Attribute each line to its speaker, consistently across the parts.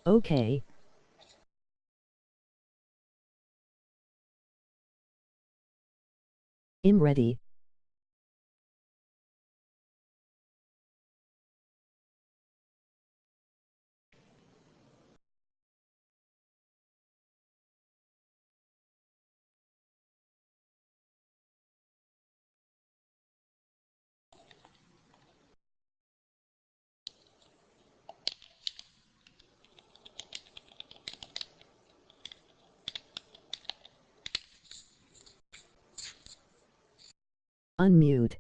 Speaker 1: Okay. I'm ready. Unmute.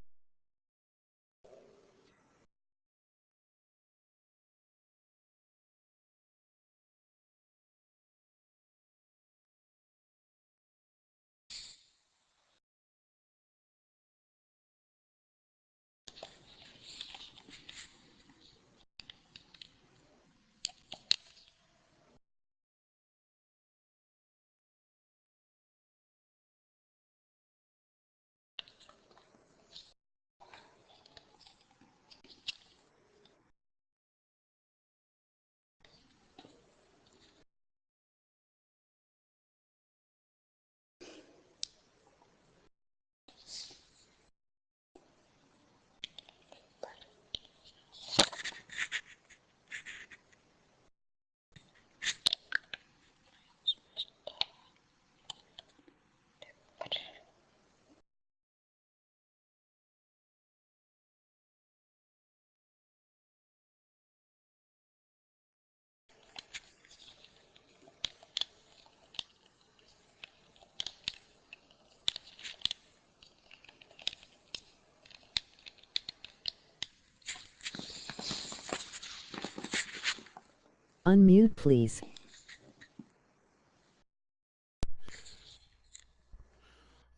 Speaker 1: Unmute, please.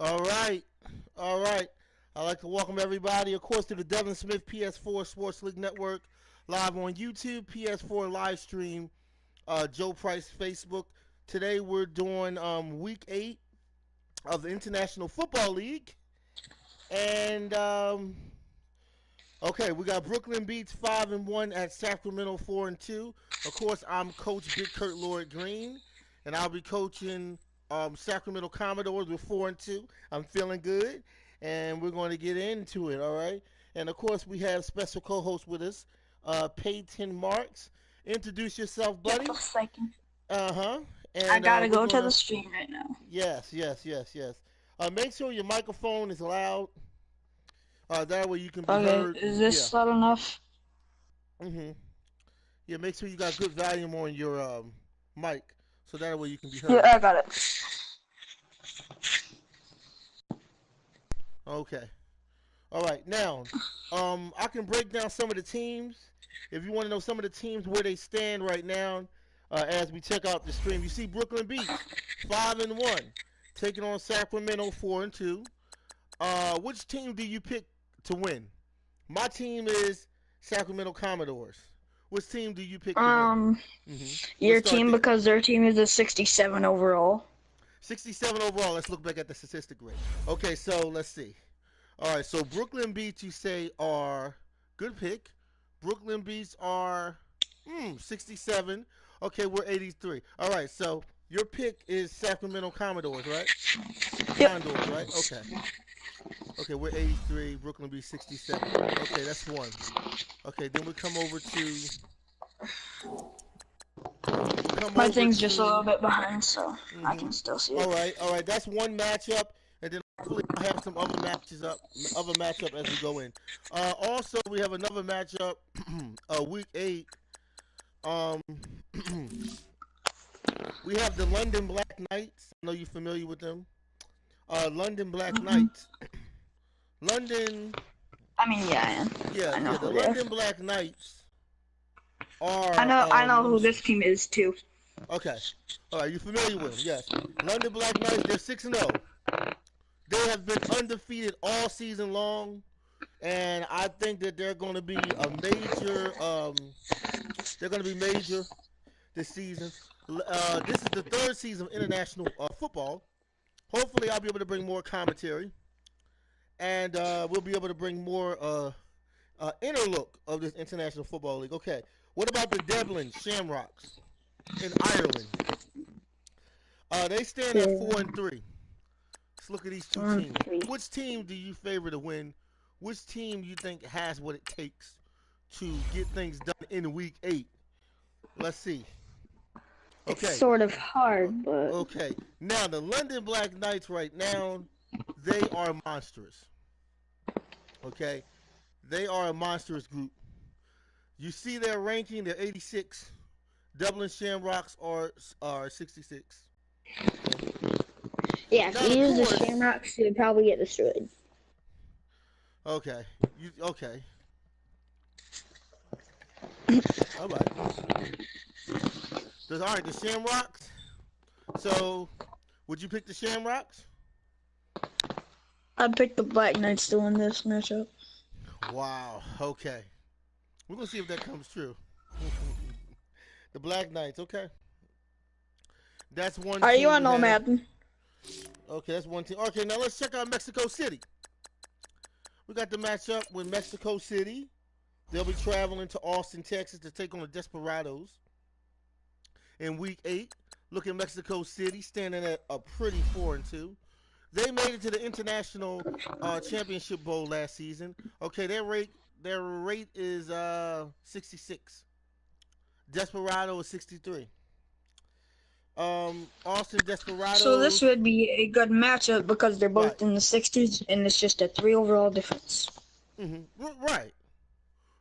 Speaker 2: All right. All right. I'd like to welcome everybody, of course, to the Devin Smith PS4 Sports League Network, live on YouTube, PS4 live stream, Joe Price Facebook. Today we're doing week 8 of the International Football League. And, okay, we got Brooklyn Beats 5-1 at Sacramento 4-2. Of course, I'm Coach Big Kurt Lloyd Green, and I'll be coaching Sacramento Commodores with 4-2. I'm feeling good, and we're going to get into it. All right. And of course, we have special co-host with us, Peyton Marks. Introduce yourself,
Speaker 3: Just
Speaker 2: buddy.
Speaker 3: a second.
Speaker 2: Uh huh.
Speaker 3: I
Speaker 2: And
Speaker 3: gotta
Speaker 2: we're
Speaker 3: go to the
Speaker 2: gonna.
Speaker 3: stream right now.
Speaker 2: Yes, yes, yes, yes. Make sure your microphone is loud. That way you can be
Speaker 3: Okay,
Speaker 2: heard.
Speaker 3: is
Speaker 2: Yeah.
Speaker 3: this loud enough?
Speaker 2: Mhm. Yeah. Make sure you got good volume on your mic, so that way you can be
Speaker 3: Yeah,
Speaker 2: heard.
Speaker 3: I got it.
Speaker 2: Okay. All right. Now, I can break down some of the teams. If you want to know some of the teams where they stand right now, as we check out the stream, you see Brooklyn Beach, 5-1, taking on Sacramento, 4-2. Which team do you pick to win? My team is Sacramento Commodores. Which team do you pick to win?
Speaker 3: Um,
Speaker 2: Mm-hmm. We'll
Speaker 3: your
Speaker 2: start
Speaker 3: team
Speaker 2: there.
Speaker 3: because their team is a 67 overall.
Speaker 2: 67 overall. Let's look back at the statistic rate. Okay, so let's see. All right, so Brooklyn Beach, you say are good pick. Brooklyn Beach are 67. Okay, we're 83. All right, so your pick is Sacramento Commodores, right?
Speaker 3: Yep.
Speaker 2: Condors, right? Okay. Okay, we're 83. Brooklyn Beach 67. Okay, that's one. Okay, then we come over to we'll come
Speaker 3: My
Speaker 2: over
Speaker 3: thing's just a little
Speaker 2: to
Speaker 3: bit behind, so I
Speaker 2: mm-hmm.
Speaker 3: can still see it.
Speaker 2: All right. That's one matchup, and then hopefully I'll have some other matchup as we go in. Also, we have another matchup, week 8. Um, we have the London Black Knights. I know you're familiar with them. London Black
Speaker 3: Hmm.
Speaker 2: Knights. London,
Speaker 3: I mean, yeah, I am.
Speaker 2: yeah,
Speaker 3: I know
Speaker 2: yeah. The
Speaker 3: who they are.
Speaker 2: London Black Knights are.
Speaker 3: I know
Speaker 2: Let me
Speaker 3: who
Speaker 2: see.
Speaker 3: this team is too.
Speaker 2: Okay. All right, you familiar with them? Yes. London Black Knights. They're 6-0. They have been undefeated all season long, and I think that they're going to be a major. They're going to be major this season. This is the third season of international football. Hopefully, I'll be able to bring more commentary, and we'll be able to bring more inner look of this international football league. Okay, what about the Dublin Shamrocks in Ireland? They stand at 4-3. Let's look at these two teams.
Speaker 3: 3.
Speaker 2: Which team do you favor to win? Which team you think has what it takes to get things done in week 8? Let's see.
Speaker 3: It's
Speaker 2: Okay.
Speaker 3: sort of hard, but
Speaker 2: Okay. Now the London Black Knights right now, they are monstrous. Okay. They are a monstrous group. You see their ranking, they're 86. Dublin Shamrocks are 66. Okay.
Speaker 3: yeah, if
Speaker 2: Now
Speaker 3: you
Speaker 2: of
Speaker 3: use the
Speaker 2: course.
Speaker 3: Shamrocks, you'd probably get destroyed.
Speaker 2: Okay. Okay. All right. All right, the Shamrocks. So, would you pick the Shamrocks?
Speaker 3: I'd pick the Black Knights to win this matchup.
Speaker 2: Wow. Okay. We're gonna see if that comes true. The Black Knights. Okay. That's one
Speaker 3: Are you
Speaker 2: team
Speaker 3: on
Speaker 2: we have.
Speaker 3: Madden?
Speaker 2: Okay, that's one team. Okay, now let's check out Mexico City. We got the matchup with Mexico City. They'll be traveling to Austin, Texas to take on the Desperados in week 8. Look at Mexico City standing at a pretty 4-2. They made it to the International Championship Bowl last season. Okay, their rate is 66. Desperado is 63. Austin
Speaker 3: So this
Speaker 2: Desperados.
Speaker 3: would be a good matchup because they're
Speaker 2: Right.
Speaker 3: both in the 60s, and it's just a 3 overall difference.
Speaker 2: Right.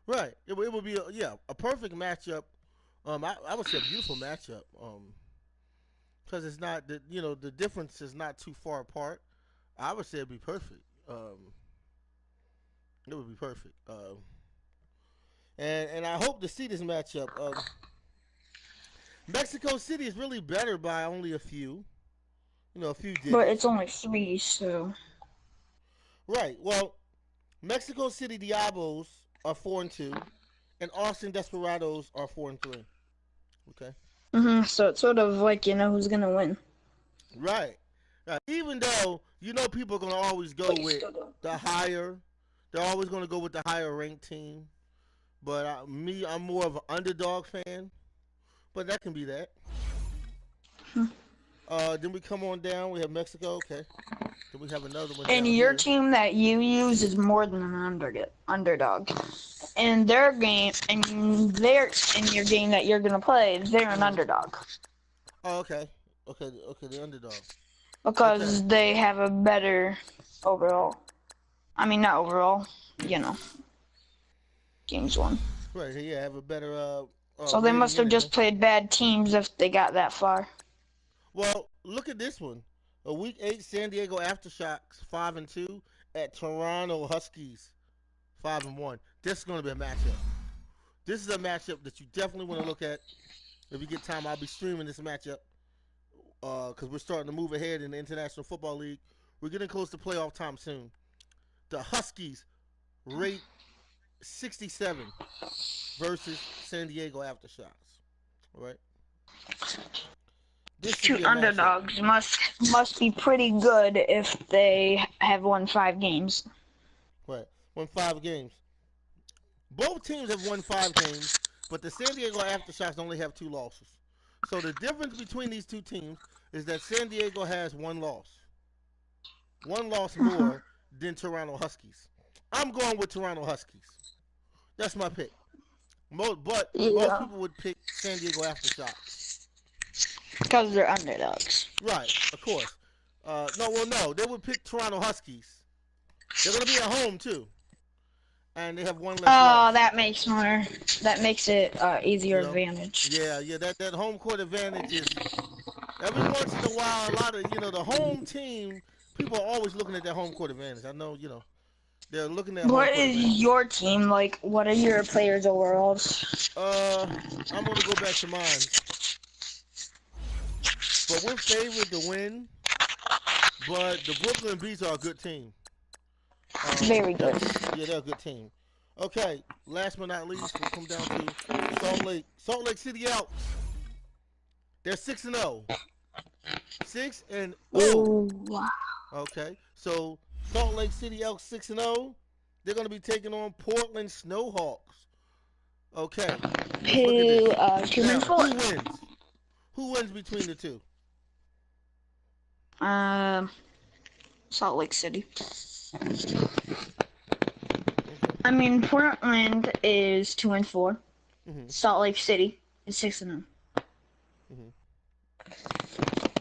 Speaker 2: Right. It would be a perfect matchup. I would say a beautiful matchup. Because it's not the difference is not too far apart. I would say it'd be perfect. It would be perfect. And I hope to see this matchup. Mexico City is really better by only a few. A few digits.
Speaker 3: But it's only 3, so...
Speaker 2: Right. Well, Mexico City Diablos are 4-2, and Austin Desperados are 4-3. Okay.
Speaker 3: So it's sort of like, who's gonna win.
Speaker 2: Right. Even though people are gonna always go with the higher, they're always gonna go with the higher ranked team. But I'm more of an underdog fan. But that can be that. Then we come on down. We have Mexico. Okay. Then we have another one
Speaker 3: And
Speaker 2: down
Speaker 3: your
Speaker 2: here.
Speaker 3: team that you use is more than an underdog. In their game, in your game that you're gonna play, they're an underdog
Speaker 2: Oh, okay. Okay. Okay. The underdog. Okay.
Speaker 3: because they have a better overall. I mean, not overall. You know, games won.
Speaker 2: Right. Yeah. Have a better
Speaker 3: So they
Speaker 2: rating
Speaker 3: must
Speaker 2: in
Speaker 3: have
Speaker 2: it. Huh?
Speaker 3: just played bad teams if they got that far.
Speaker 2: Well, look at this one. A week 8 San Diego Aftershocks 5-2 at Toronto Huskies 5-1. This is going to be a matchup. This is a matchup that you definitely want to look at. If you get time, I'll be streaming this matchup because we're starting to move ahead in the International Football League. We're getting close to playoff time soon. The Huskies rate 67 versus San Diego Aftershocks. All right. This should
Speaker 3: Two
Speaker 2: be a matchup.
Speaker 3: underdogs must be pretty good if they have won 5 games.
Speaker 2: Right. Won 5 games. Both teams have won 5 games, but the San Diego Aftershocks only have 2 losses. So the difference between these two teams is that San Diego has 1 loss. 1 loss more than Toronto Huskies. I'm going with Toronto Huskies. That's my pick. But most
Speaker 3: Yeah,
Speaker 2: people would pick San Diego Aftershocks.
Speaker 3: because they're underdogs.
Speaker 2: Right, of course. No. They would pick Toronto Huskies. They're going to be at home, too. And they have 1 less
Speaker 3: Oh,
Speaker 2: loss.
Speaker 3: that makes it easier
Speaker 2: You know?
Speaker 3: advantage.
Speaker 2: Yeah. That home court advantage is every once in a while. A lot of the home team people are always looking at their home court advantage. I know they're looking at home
Speaker 3: What
Speaker 2: court
Speaker 3: is
Speaker 2: advantage.
Speaker 3: your team like? What are your players' overalls?
Speaker 2: Uh, I'm gonna go back to mine, but we're favored to win. But the Brooklyn Beats are a good team.
Speaker 3: Very good.
Speaker 2: They're a good team. Okay, last but not least, we'll come down to Salt Lake City Elks. They're 6-0. 6-0.
Speaker 3: Oh, wow.
Speaker 2: Okay, so Salt Lake City Elks 6-0. They're going to be taking on Portland Snowhawks. Okay, let's look at this.
Speaker 3: Two
Speaker 2: Now,
Speaker 3: and four.
Speaker 2: who wins? Who wins between the two?
Speaker 3: Salt Lake City.
Speaker 2: Okay.
Speaker 3: I mean, Portland is 2 and 4.
Speaker 2: Mhm.
Speaker 3: Salt Lake City is 6 and 0.
Speaker 2: Mhm.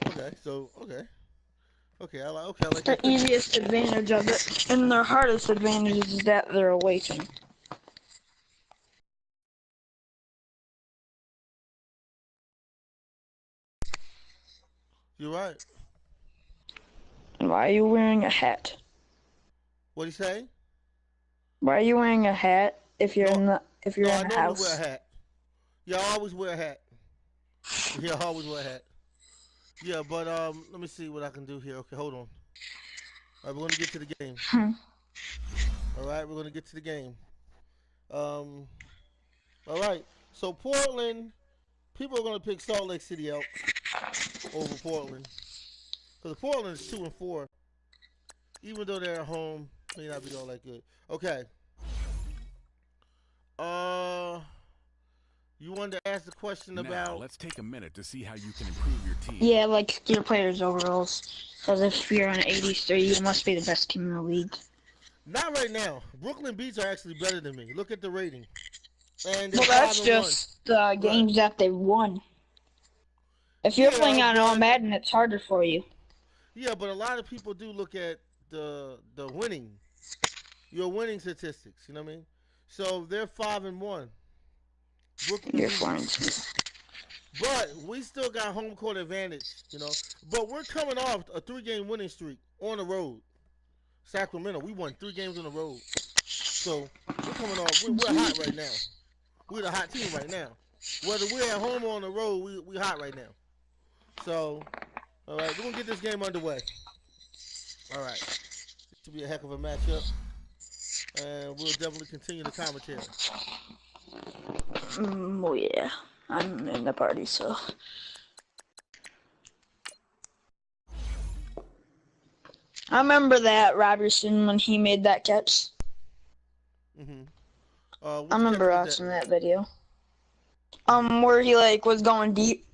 Speaker 2: Okay. So okay. I like
Speaker 3: Their
Speaker 2: that pick.
Speaker 3: easiest advantage of it, and their hardest advantage is that they're away team.
Speaker 2: You're right.
Speaker 3: Why are you wearing a hat?
Speaker 2: What do you say?
Speaker 3: Why are you wearing a hat if you're
Speaker 2: No,
Speaker 3: in
Speaker 2: no. I
Speaker 3: the
Speaker 2: normally wear a
Speaker 3: house?
Speaker 2: hat. Yeah, I always wear a hat. Yeah, I always wear a hat. Yeah, but let me see what I can do here. Okay, hold on. All right, we're gonna get to the game. All right, we're gonna get to the game. Um, all right. So Portland, people are gonna pick Salt Lake City Elks over Portland because Portland is 2-4. Even though they're at home, may not be all that good. Okay. Uh, you wanted to ask the question
Speaker 4: Now,
Speaker 2: about?
Speaker 4: let's take a minute to see how you can improve your team.
Speaker 3: Yeah, like your players' overalls. Because if you're on 83, you must be the best team in the league.
Speaker 2: Not right now. Brooklyn Beats are actually better than me. Look at the rating, and they're
Speaker 3: Well,
Speaker 2: five
Speaker 3: that's
Speaker 2: and one.
Speaker 3: just the
Speaker 2: Right.
Speaker 3: games that they've won. If you're
Speaker 2: Yeah,
Speaker 3: playing on all
Speaker 2: but
Speaker 3: Madden, it's harder for you.
Speaker 2: a lot of people do look at the winning, your winning statistics. You know what I mean? So they're 5 and 1. Brooklyn
Speaker 3: You're
Speaker 2: Beats.
Speaker 3: fine.
Speaker 2: But we still got home court advantage. But we're coming off a 3-game winning streak on the road. Sacramento, we won 3 games on the road. So we're coming off. We're hot right now. We're the hot team right now. Whether we're at home or on the road, we hot right now. So, all right, we're gonna get this game underway. All right, this should be a heck of a matchup, and we'll definitely continue the commentary.
Speaker 3: Oh yeah, I'm in the party, so. I remember that Robertson when he made that catch.
Speaker 2: Mm-hmm.
Speaker 3: I
Speaker 2: Which catch
Speaker 3: remember
Speaker 2: was that?
Speaker 3: watching that video.
Speaker 2: Mm-hmm.
Speaker 3: Where he like was going deep.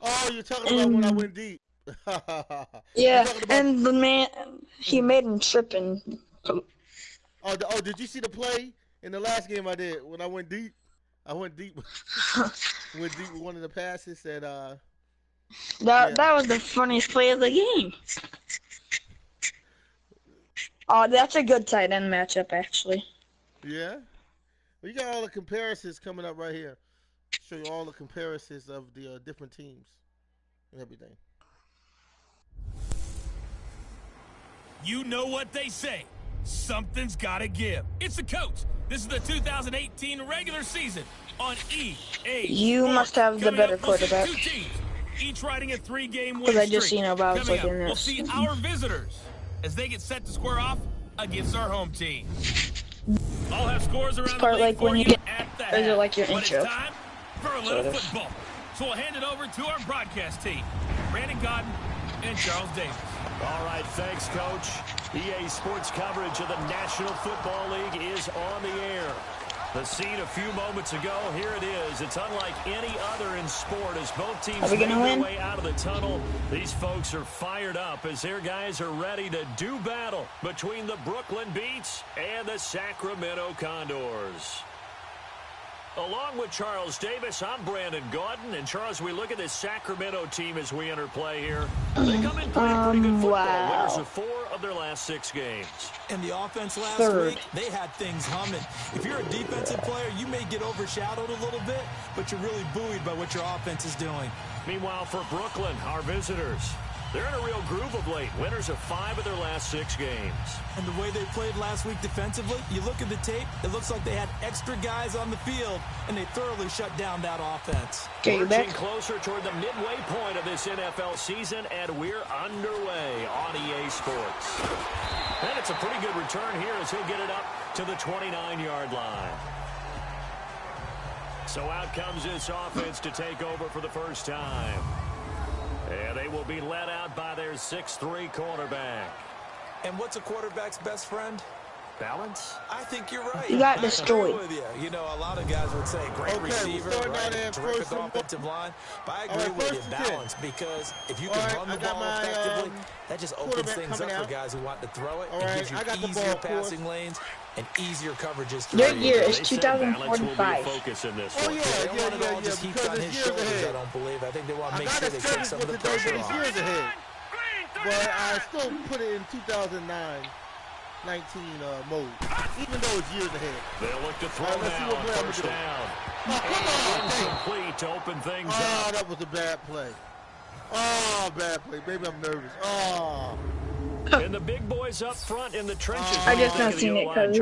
Speaker 2: Oh, you're talking about when I went deep.
Speaker 3: Yeah,
Speaker 2: about,
Speaker 3: and the man, he made him tripping.
Speaker 2: Did you see the play in the last game I did when I went deep? I went deep. Went deep with one of the passes and yeah.
Speaker 3: That was the funniest play of the game. Oh, that's a good tight end matchup, actually.
Speaker 2: Yeah. Well, you got all the comparisons coming up right here. Show you all the comparisons of the different teams and everything.
Speaker 4: You know what they say. Something's got to give. It's the coach. This is the 2018 regular season on EA
Speaker 3: You
Speaker 4: Sports.
Speaker 3: must have the
Speaker 4: Coming
Speaker 3: better
Speaker 4: up, we'll see
Speaker 3: quarterback.
Speaker 4: two teams, each riding a 3-game
Speaker 3: Because
Speaker 4: win
Speaker 3: I just
Speaker 4: streak.
Speaker 3: seen about
Speaker 4: Coming up,
Speaker 3: looking at
Speaker 4: we'll
Speaker 3: this.
Speaker 4: see our visitors as they get set to square off against our home team. I'll have scores around the
Speaker 3: part
Speaker 4: league
Speaker 3: like
Speaker 4: for
Speaker 3: when you
Speaker 4: you
Speaker 3: get,
Speaker 4: at the
Speaker 3: or is it
Speaker 4: half.
Speaker 3: like your
Speaker 4: But
Speaker 3: intro?
Speaker 4: it's time for a little football. So we'll hand it over to our broadcast team, Brandon Godden and Charles Davis.
Speaker 5: All right, thanks, Coach. EA Sports coverage of the National Football League is on the air. The scene a few moments ago, here it is. It's unlike any other in sport as both teams make their way out of the tunnel. These folks are fired up as their guys are ready to do battle between the Brooklyn Beats and the Sacramento Condors. Along with Charles Davis, I'm Brandon Gaudin. And Charles, we look at this Sacramento team as we enter play here. They come in playing pretty good football.
Speaker 3: Wow.
Speaker 5: Winners of 4 of their last 6 games.
Speaker 6: And the offense last week, they had things humming. If you're a defensive player, you may get overshadowed a little bit, but you're really buoyed by what your offense is doing.
Speaker 5: Meanwhile, for Brooklyn, our visitors, they're in a real groove of late. Winners of 5 of their last 6 games.
Speaker 6: And the way they played last week defensively, you look at the tape, it looks like they had extra guys on the field, and they thoroughly shut down that offense.
Speaker 5: Marching closer toward the midway point of this NFL season, and we're underway on EA Sports. And it's a pretty good return here as he'll get it up to the 29-yard line. So out comes this offense to take over for the first time. And they will be led out by their 6'3" quarterback.
Speaker 6: And what's a quarterback's best friend?
Speaker 5: Balance?
Speaker 6: I think you're right.
Speaker 3: You got destroyed.
Speaker 6: I agree with you. You know, a lot of guys would say great receiver, right? Terrific offensive line. But I agree with you, balance, because if you can run the ball effectively, that just opens things up for guys who want to throw it. It gives you easier passing lanes and easier coverages.
Speaker 3: Your year is 2045.
Speaker 6: Oh, yeah, they don't want it all just heaped on his shoulders, I don't believe. I think they want to make sure they take some of the pressure off.
Speaker 2: Years ahead. But I still put it in 2009. 19 mode, even though it's years ahead.
Speaker 5: They'll look to throw now on first down. Incomplete to open things up.
Speaker 2: Oh, that was a bad play. Oh, bad play. Maybe I'm nervous. Oh.
Speaker 5: And the big boys up front in the trenches.
Speaker 3: I just not seen it because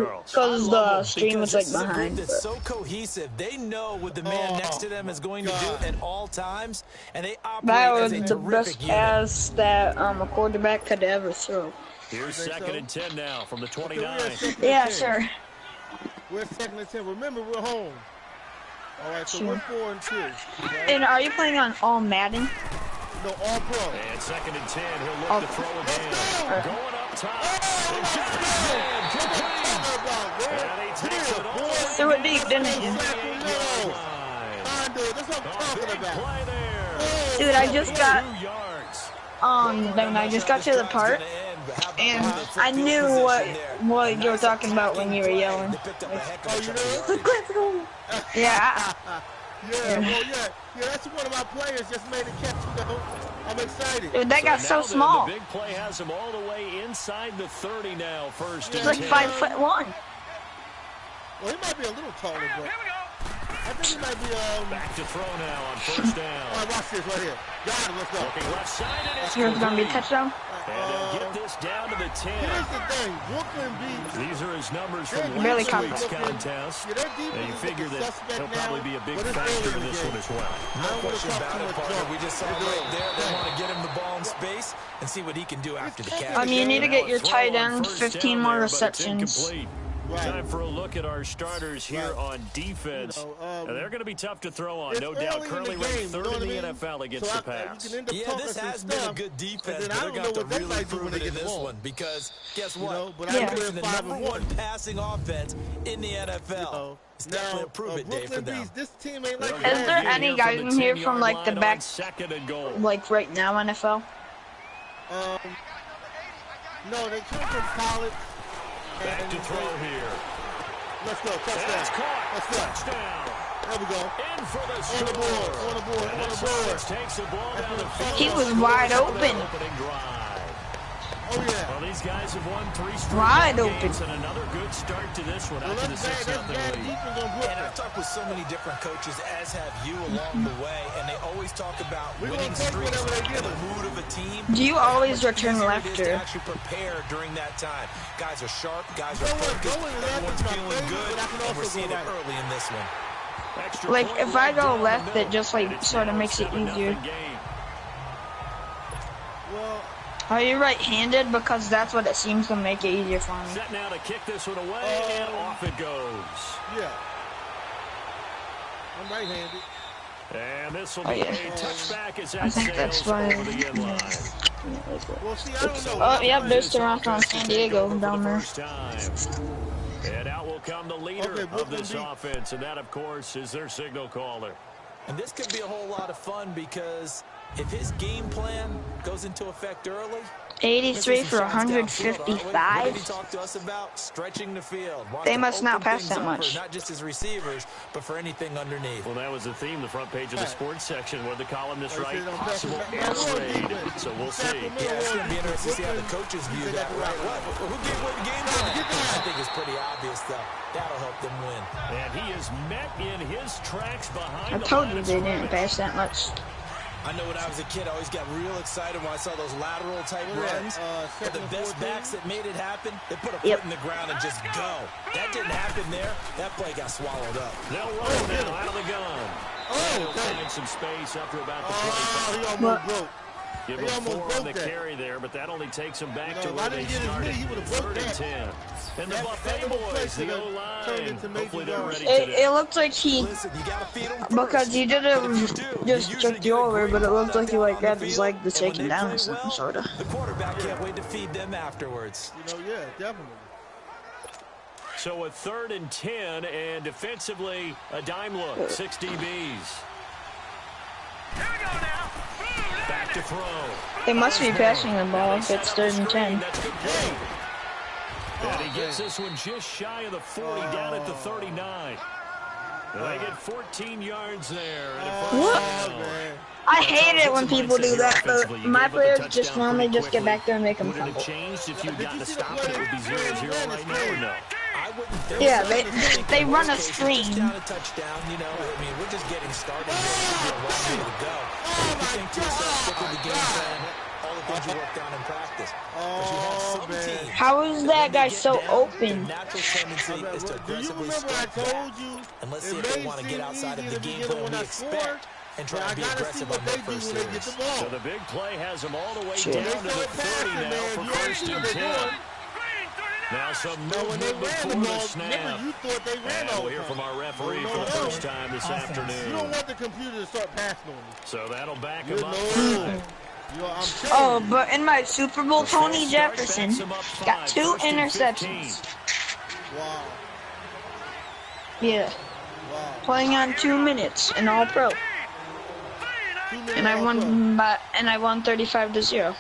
Speaker 3: the stream was like behind.
Speaker 6: It's so cohesive. They know what the man next to them is going to do at all times, and they operate
Speaker 3: that was
Speaker 6: as a
Speaker 3: the best pass that a quarterback could ever throw.
Speaker 5: Here's 2nd and 10 now from the 29.
Speaker 3: Yeah, sure.
Speaker 2: We're 2nd and 10. Remember, we're home. All right, so we're 4 and 2. Okay?
Speaker 3: And are you playing on all Madden?
Speaker 2: No, all pro.
Speaker 5: And 2nd and 10. He'll look to throw again. Going up top. And shot complete.
Speaker 3: Threw it deep, didn't he?
Speaker 2: That's what I'm talking about.
Speaker 3: Dude, I just got then I just got to the part, and I knew what you were talking about when you were yelling.
Speaker 2: Oh, you know?
Speaker 3: Let's go. Yeah.
Speaker 2: Yeah, that's one of my players just made a catch, you know. I'm excited.
Speaker 3: Dude, that got so small.
Speaker 5: The big play has him all the way inside the 30 now. First
Speaker 3: He's like 5'1".
Speaker 2: Well, he might be a little taller, but I think he might be
Speaker 5: back to throw now on first down.
Speaker 2: All right, watch this right here. Got it, let's go.
Speaker 5: Looking left side, and it's
Speaker 3: Here's gonna be a touchdown.
Speaker 5: And they'll get this down to the 10.
Speaker 2: Here's the thing, Brooklyn beats.
Speaker 5: These are his numbers from
Speaker 3: Barely
Speaker 5: last week's
Speaker 3: covered.
Speaker 5: contest.
Speaker 2: Yeah,
Speaker 5: and you figure that he'll probably be a big
Speaker 2: but it's
Speaker 5: factor
Speaker 2: early
Speaker 5: in this
Speaker 2: game.
Speaker 5: one as well.
Speaker 6: No question about it, partner. We just saw right there. They want to get him the ball in space and see what he can do after the catch.
Speaker 3: You need to get your tight end
Speaker 5: First
Speaker 3: 15
Speaker 5: down
Speaker 3: more
Speaker 5: there, but it's
Speaker 3: receptions.
Speaker 5: incomplete.
Speaker 2: Right.
Speaker 5: Time for a look at our starters here on defense. They're going to be tough to throw on, no doubt. Currently ranked third in the NFL against the pass.
Speaker 6: Yeah, this has been a good defense, but they're going to have to really prove it in this one because guess what? They're the #1 passing offense in the NFL. It's definitely a prove-it day for them.
Speaker 2: This team ain't like
Speaker 3: Is there any guys in here from like the back, like right now NFL?
Speaker 2: No, they come from college.
Speaker 5: Back to throw here.
Speaker 2: Let's go. Touchdown.
Speaker 5: That's caught.
Speaker 2: Let's go.
Speaker 5: Touchdown.
Speaker 2: There we go.
Speaker 5: In for the score.
Speaker 2: On the board. On the board. On the board.
Speaker 5: Takes the ball down the field.
Speaker 3: He was wide open.
Speaker 2: Oh, yeah.
Speaker 5: Well, these guys have won 3 straight
Speaker 3: Wide
Speaker 5: games
Speaker 3: open.
Speaker 5: and another good start to this one after the 6-0 lead.
Speaker 6: And I've talked with so many different coaches, as have you along the way, and they always talk about winning streaks and the mood of a team.
Speaker 3: Do you always return left or?
Speaker 6: Actually prepare during that time. Guys are sharp, guys are focused, everyone's feeling good, and we're seeing it early in this one.
Speaker 3: Like if I go left, it just like sort of makes it easier.
Speaker 2: Well,
Speaker 3: are you right-handed? Because that's what it seems to make it easier for me.
Speaker 5: Set now to kick this one away, and off it goes.
Speaker 2: Yeah. I'm right-handed.
Speaker 5: And this will be a touchback as that sails
Speaker 3: why.
Speaker 5: over the end line.
Speaker 2: Well, see, I don't know.
Speaker 3: Oh, yep, there's Toronto and San Diego down there.
Speaker 5: And out will come the leader of this offense, and that, of course, is their signal caller.
Speaker 6: And this could be a whole lot of fun because if his game plan goes into effect early,
Speaker 3: 83 for 155.
Speaker 6: He talked to us about stretching the field.
Speaker 3: They must not pass that much.
Speaker 6: Not just as receivers, but for anything underneath.
Speaker 5: Well, that was the theme, the front page of the sports section, where the columnists write possible air raid. So we'll see.
Speaker 6: Yeah, it's going to be interesting to see how the coaches view that. Right? Who gave away the game plan? I think it's pretty obvious, though. That'll help them win.
Speaker 5: And he is met in his tracks behind
Speaker 3: I told you they didn't pass that much.
Speaker 6: I know when I was a kid, I always got real excited when I saw those lateral-type runs. But the best backs that made it happen, they put a foot in the ground and just go. That didn't happen there. That play got swallowed up.
Speaker 5: They'll roll now out of the gun. They'll find some space up to about the 25.
Speaker 2: He almost broke.
Speaker 5: Give him 4 on the carry there, but that only takes him back to where they started. 3rd and 10. And the Buffet boys, the O-line, hopefully they're ready today.
Speaker 3: It looked like he, because he didn't just took you over, but it looked like he like grabbed his leg to take him down or something, sort of.
Speaker 6: The quarterback can't wait to feed them afterwards.
Speaker 2: Yeah, definitely.
Speaker 5: So a 3rd and 10, and defensively, a dime look, 6 DBs.
Speaker 4: Here we go now.
Speaker 5: Back to throw.
Speaker 3: They must be passing the ball if it's 3rd and 10.
Speaker 5: And he gets this one just shy of the 40, down at the 39. They get 14 yards there.
Speaker 3: What? I hate it when people do that, but my players just normally just get back there and make them
Speaker 5: fumble. Would it have changed if you got to stop it? It would be 0-0 right now, or no?
Speaker 3: Yeah, they run a screen.
Speaker 6: Touchdown, you know. I mean, we're just getting started here. A long way to go. You think to yourself, stick with the game plan, all the things you worked on in practice.
Speaker 3: How is that guy so open?
Speaker 6: Natural tendency is to aggressively step back. And let's see if they want to get outside of the game plan we expect and try to be aggressive on their first series.
Speaker 5: So the big play has them all the way down to the 30 now for 1st and 10. Now some movement before the snap.
Speaker 2: You thought they ran
Speaker 5: and we'll hear from our referee for the first time this afternoon.
Speaker 2: You don't want the computer to start passing on you.
Speaker 5: So that'll back him up.
Speaker 3: Oh, but in my Super Bowl, Tony Jefferson got 2 interceptions.
Speaker 2: Wow.
Speaker 3: Yeah.
Speaker 2: Wow.
Speaker 3: Playing on 2 minutes in All Pro. And I won 35-0.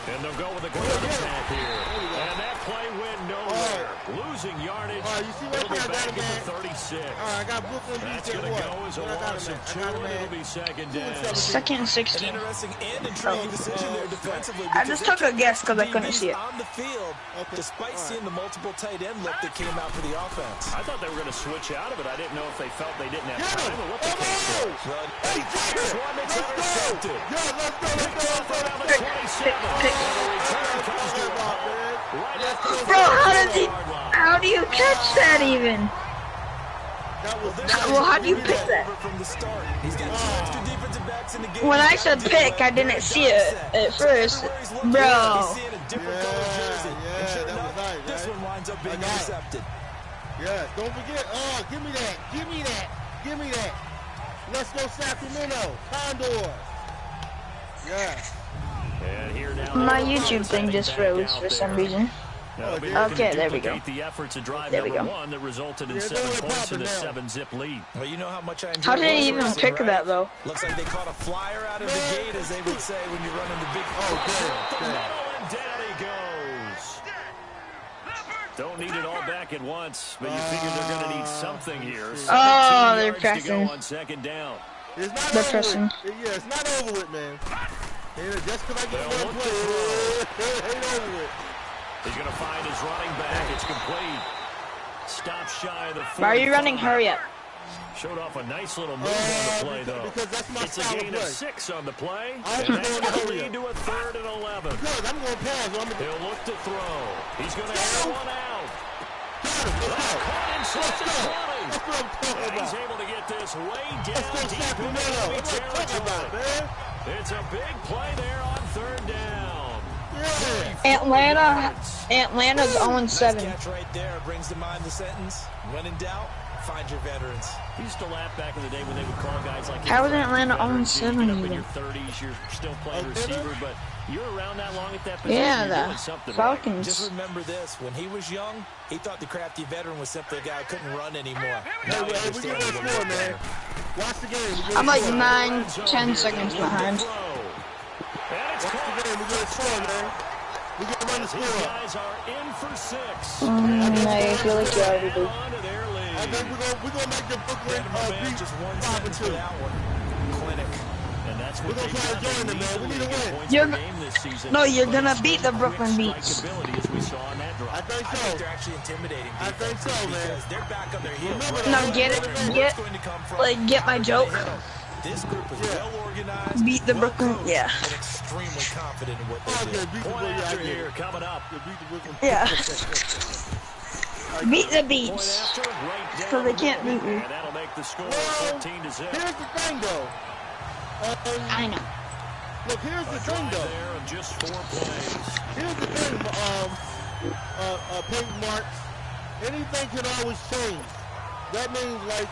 Speaker 5: And they'll go with a good attack here. And that play went nowhere. Losing yardage.
Speaker 2: You see what
Speaker 5: it'll be back in the 36.
Speaker 2: I got Brooklyn.
Speaker 5: That's going to go as a loss of 2, and it'll be 2nd down.
Speaker 3: 2nd and 16.
Speaker 6: Interesting and intriguing decision there defensively.
Speaker 3: I just took a guess because I couldn't see it.
Speaker 6: On the field, despite seeing the multiple tight end look that came out for the offense.
Speaker 5: I thought they were going to switch out of it. I didn't know if they felt they didn't have time or what the case was.
Speaker 2: Hey,
Speaker 5: This one that's intercepted.
Speaker 3: Bro, how do you catch that even?
Speaker 2: That
Speaker 3: Well, how do you pick that? When I said pick, I didn't see it at first. Bro.
Speaker 2: Yeah, that was nice.
Speaker 6: This one winds up being intercepted.
Speaker 2: Yeah, don't forget. Oh, give me that. Give me that. Give me that. Let's go Sacramento Condors. Yeah.
Speaker 5: And here now,
Speaker 3: My YouTube thing just froze for some reason. Okay, there we go.
Speaker 5: The efforts to drive
Speaker 3: There we go.
Speaker 5: one that resulted in 7 points in a 7-zip lead.
Speaker 6: Well, you know how much I enjoy.
Speaker 3: How did they even pick that though?
Speaker 6: Looks like they caught a flyer out of the gate, as they would say when you're running the big.
Speaker 5: And down he goes. Don't need it all back at once, but you figure they're going to need something here.
Speaker 3: Oh, they're pressing.
Speaker 5: On second down.
Speaker 2: It's not
Speaker 3: They're
Speaker 2: over
Speaker 3: pressing.
Speaker 2: with. Yeah, it's not over with, man. Just because I get one play, it ain't over with.
Speaker 5: He's going to find his running back. It's complete. Stop shy of the 45.
Speaker 3: Why are you running? Hurry up.
Speaker 5: Showed off a nice little move on the play, though.
Speaker 2: Because that's my
Speaker 5: it's a
Speaker 2: style
Speaker 5: gain
Speaker 2: of
Speaker 5: of
Speaker 2: play.
Speaker 5: 6 on the play.
Speaker 2: I'm
Speaker 5: And that's
Speaker 2: going to
Speaker 5: going to
Speaker 2: hurry
Speaker 5: lead to a 3rd and 11.
Speaker 2: Because I'm going to pass.
Speaker 5: He'll look to throw. He's going to air one out.
Speaker 2: Caught
Speaker 5: inside the 20.
Speaker 2: That's what I'm talking about.
Speaker 5: He's able to get this way down
Speaker 2: Let's go
Speaker 5: deep in
Speaker 2: Sacramento.
Speaker 5: enemy
Speaker 2: That's what I'm talking about,
Speaker 5: territory.
Speaker 2: man.
Speaker 5: It's a big play there on 3rd down.
Speaker 3: Atlanta's 0-7.
Speaker 6: Catch right there brings to mind the sentence: when in doubt, find your veterans.
Speaker 5: We used to laugh back in the day when they would call guys like.
Speaker 3: How is Atlanta 0-7
Speaker 5: in
Speaker 3: even?
Speaker 5: your 30s, you're still playing receiver, but you're around that long at that position.
Speaker 3: Yeah,
Speaker 5: you're doing
Speaker 3: the
Speaker 5: something
Speaker 3: Falcons.
Speaker 6: Just remember this: when he was young, he thought the crafty veteran was simply a guy who couldn't run anymore.
Speaker 2: Hey, we get that score, man. Watch the game.
Speaker 3: I'm like 9-10 seconds behind.
Speaker 5: And it's
Speaker 2: Watch the game. We get a score, man. We get to run the
Speaker 5: These
Speaker 2: score.
Speaker 5: guys are in for 6.
Speaker 3: I feel like you already do.
Speaker 5: Onto their lead.
Speaker 2: I think we're gonna make the Brooklyn beat
Speaker 6: Just one
Speaker 2: 5-2.
Speaker 6: for that one. Clinic.
Speaker 5: And that's
Speaker 2: We're
Speaker 5: what
Speaker 2: gonna try to join them, man. We need to win.
Speaker 3: No, you're gonna beat the Brooklyn Beats.
Speaker 5: As we saw on that
Speaker 2: I
Speaker 5: drive.
Speaker 2: think
Speaker 6: I
Speaker 2: so.
Speaker 6: think they're actually intimidating.
Speaker 2: I think so, man.
Speaker 6: Because they're back on their heels.
Speaker 2: Remember
Speaker 3: No, get my joke.
Speaker 6: This group is well organized.
Speaker 3: Beat the Brooklyn, yeah.
Speaker 6: And extremely confident in what they do.
Speaker 2: Okay, beat the
Speaker 5: Point
Speaker 2: Brooklyn.
Speaker 5: after
Speaker 2: I get
Speaker 5: here
Speaker 2: it.
Speaker 5: coming up.
Speaker 2: Beat the Brooklyn.
Speaker 3: Yeah. Beat the
Speaker 5: Point
Speaker 3: Beats.
Speaker 5: after, right down
Speaker 3: So they
Speaker 5: the
Speaker 3: can't
Speaker 5: middle.
Speaker 3: beat me.
Speaker 5: And that'll make the score
Speaker 2: Well,
Speaker 5: 14-0.
Speaker 2: Here's the thing, though.
Speaker 3: I know.
Speaker 2: Look, here's the thing,
Speaker 5: Drive
Speaker 2: though.
Speaker 5: there of just 4 plays.
Speaker 2: Here's the thing, Peyton Marks. Anything can always change. That means, like,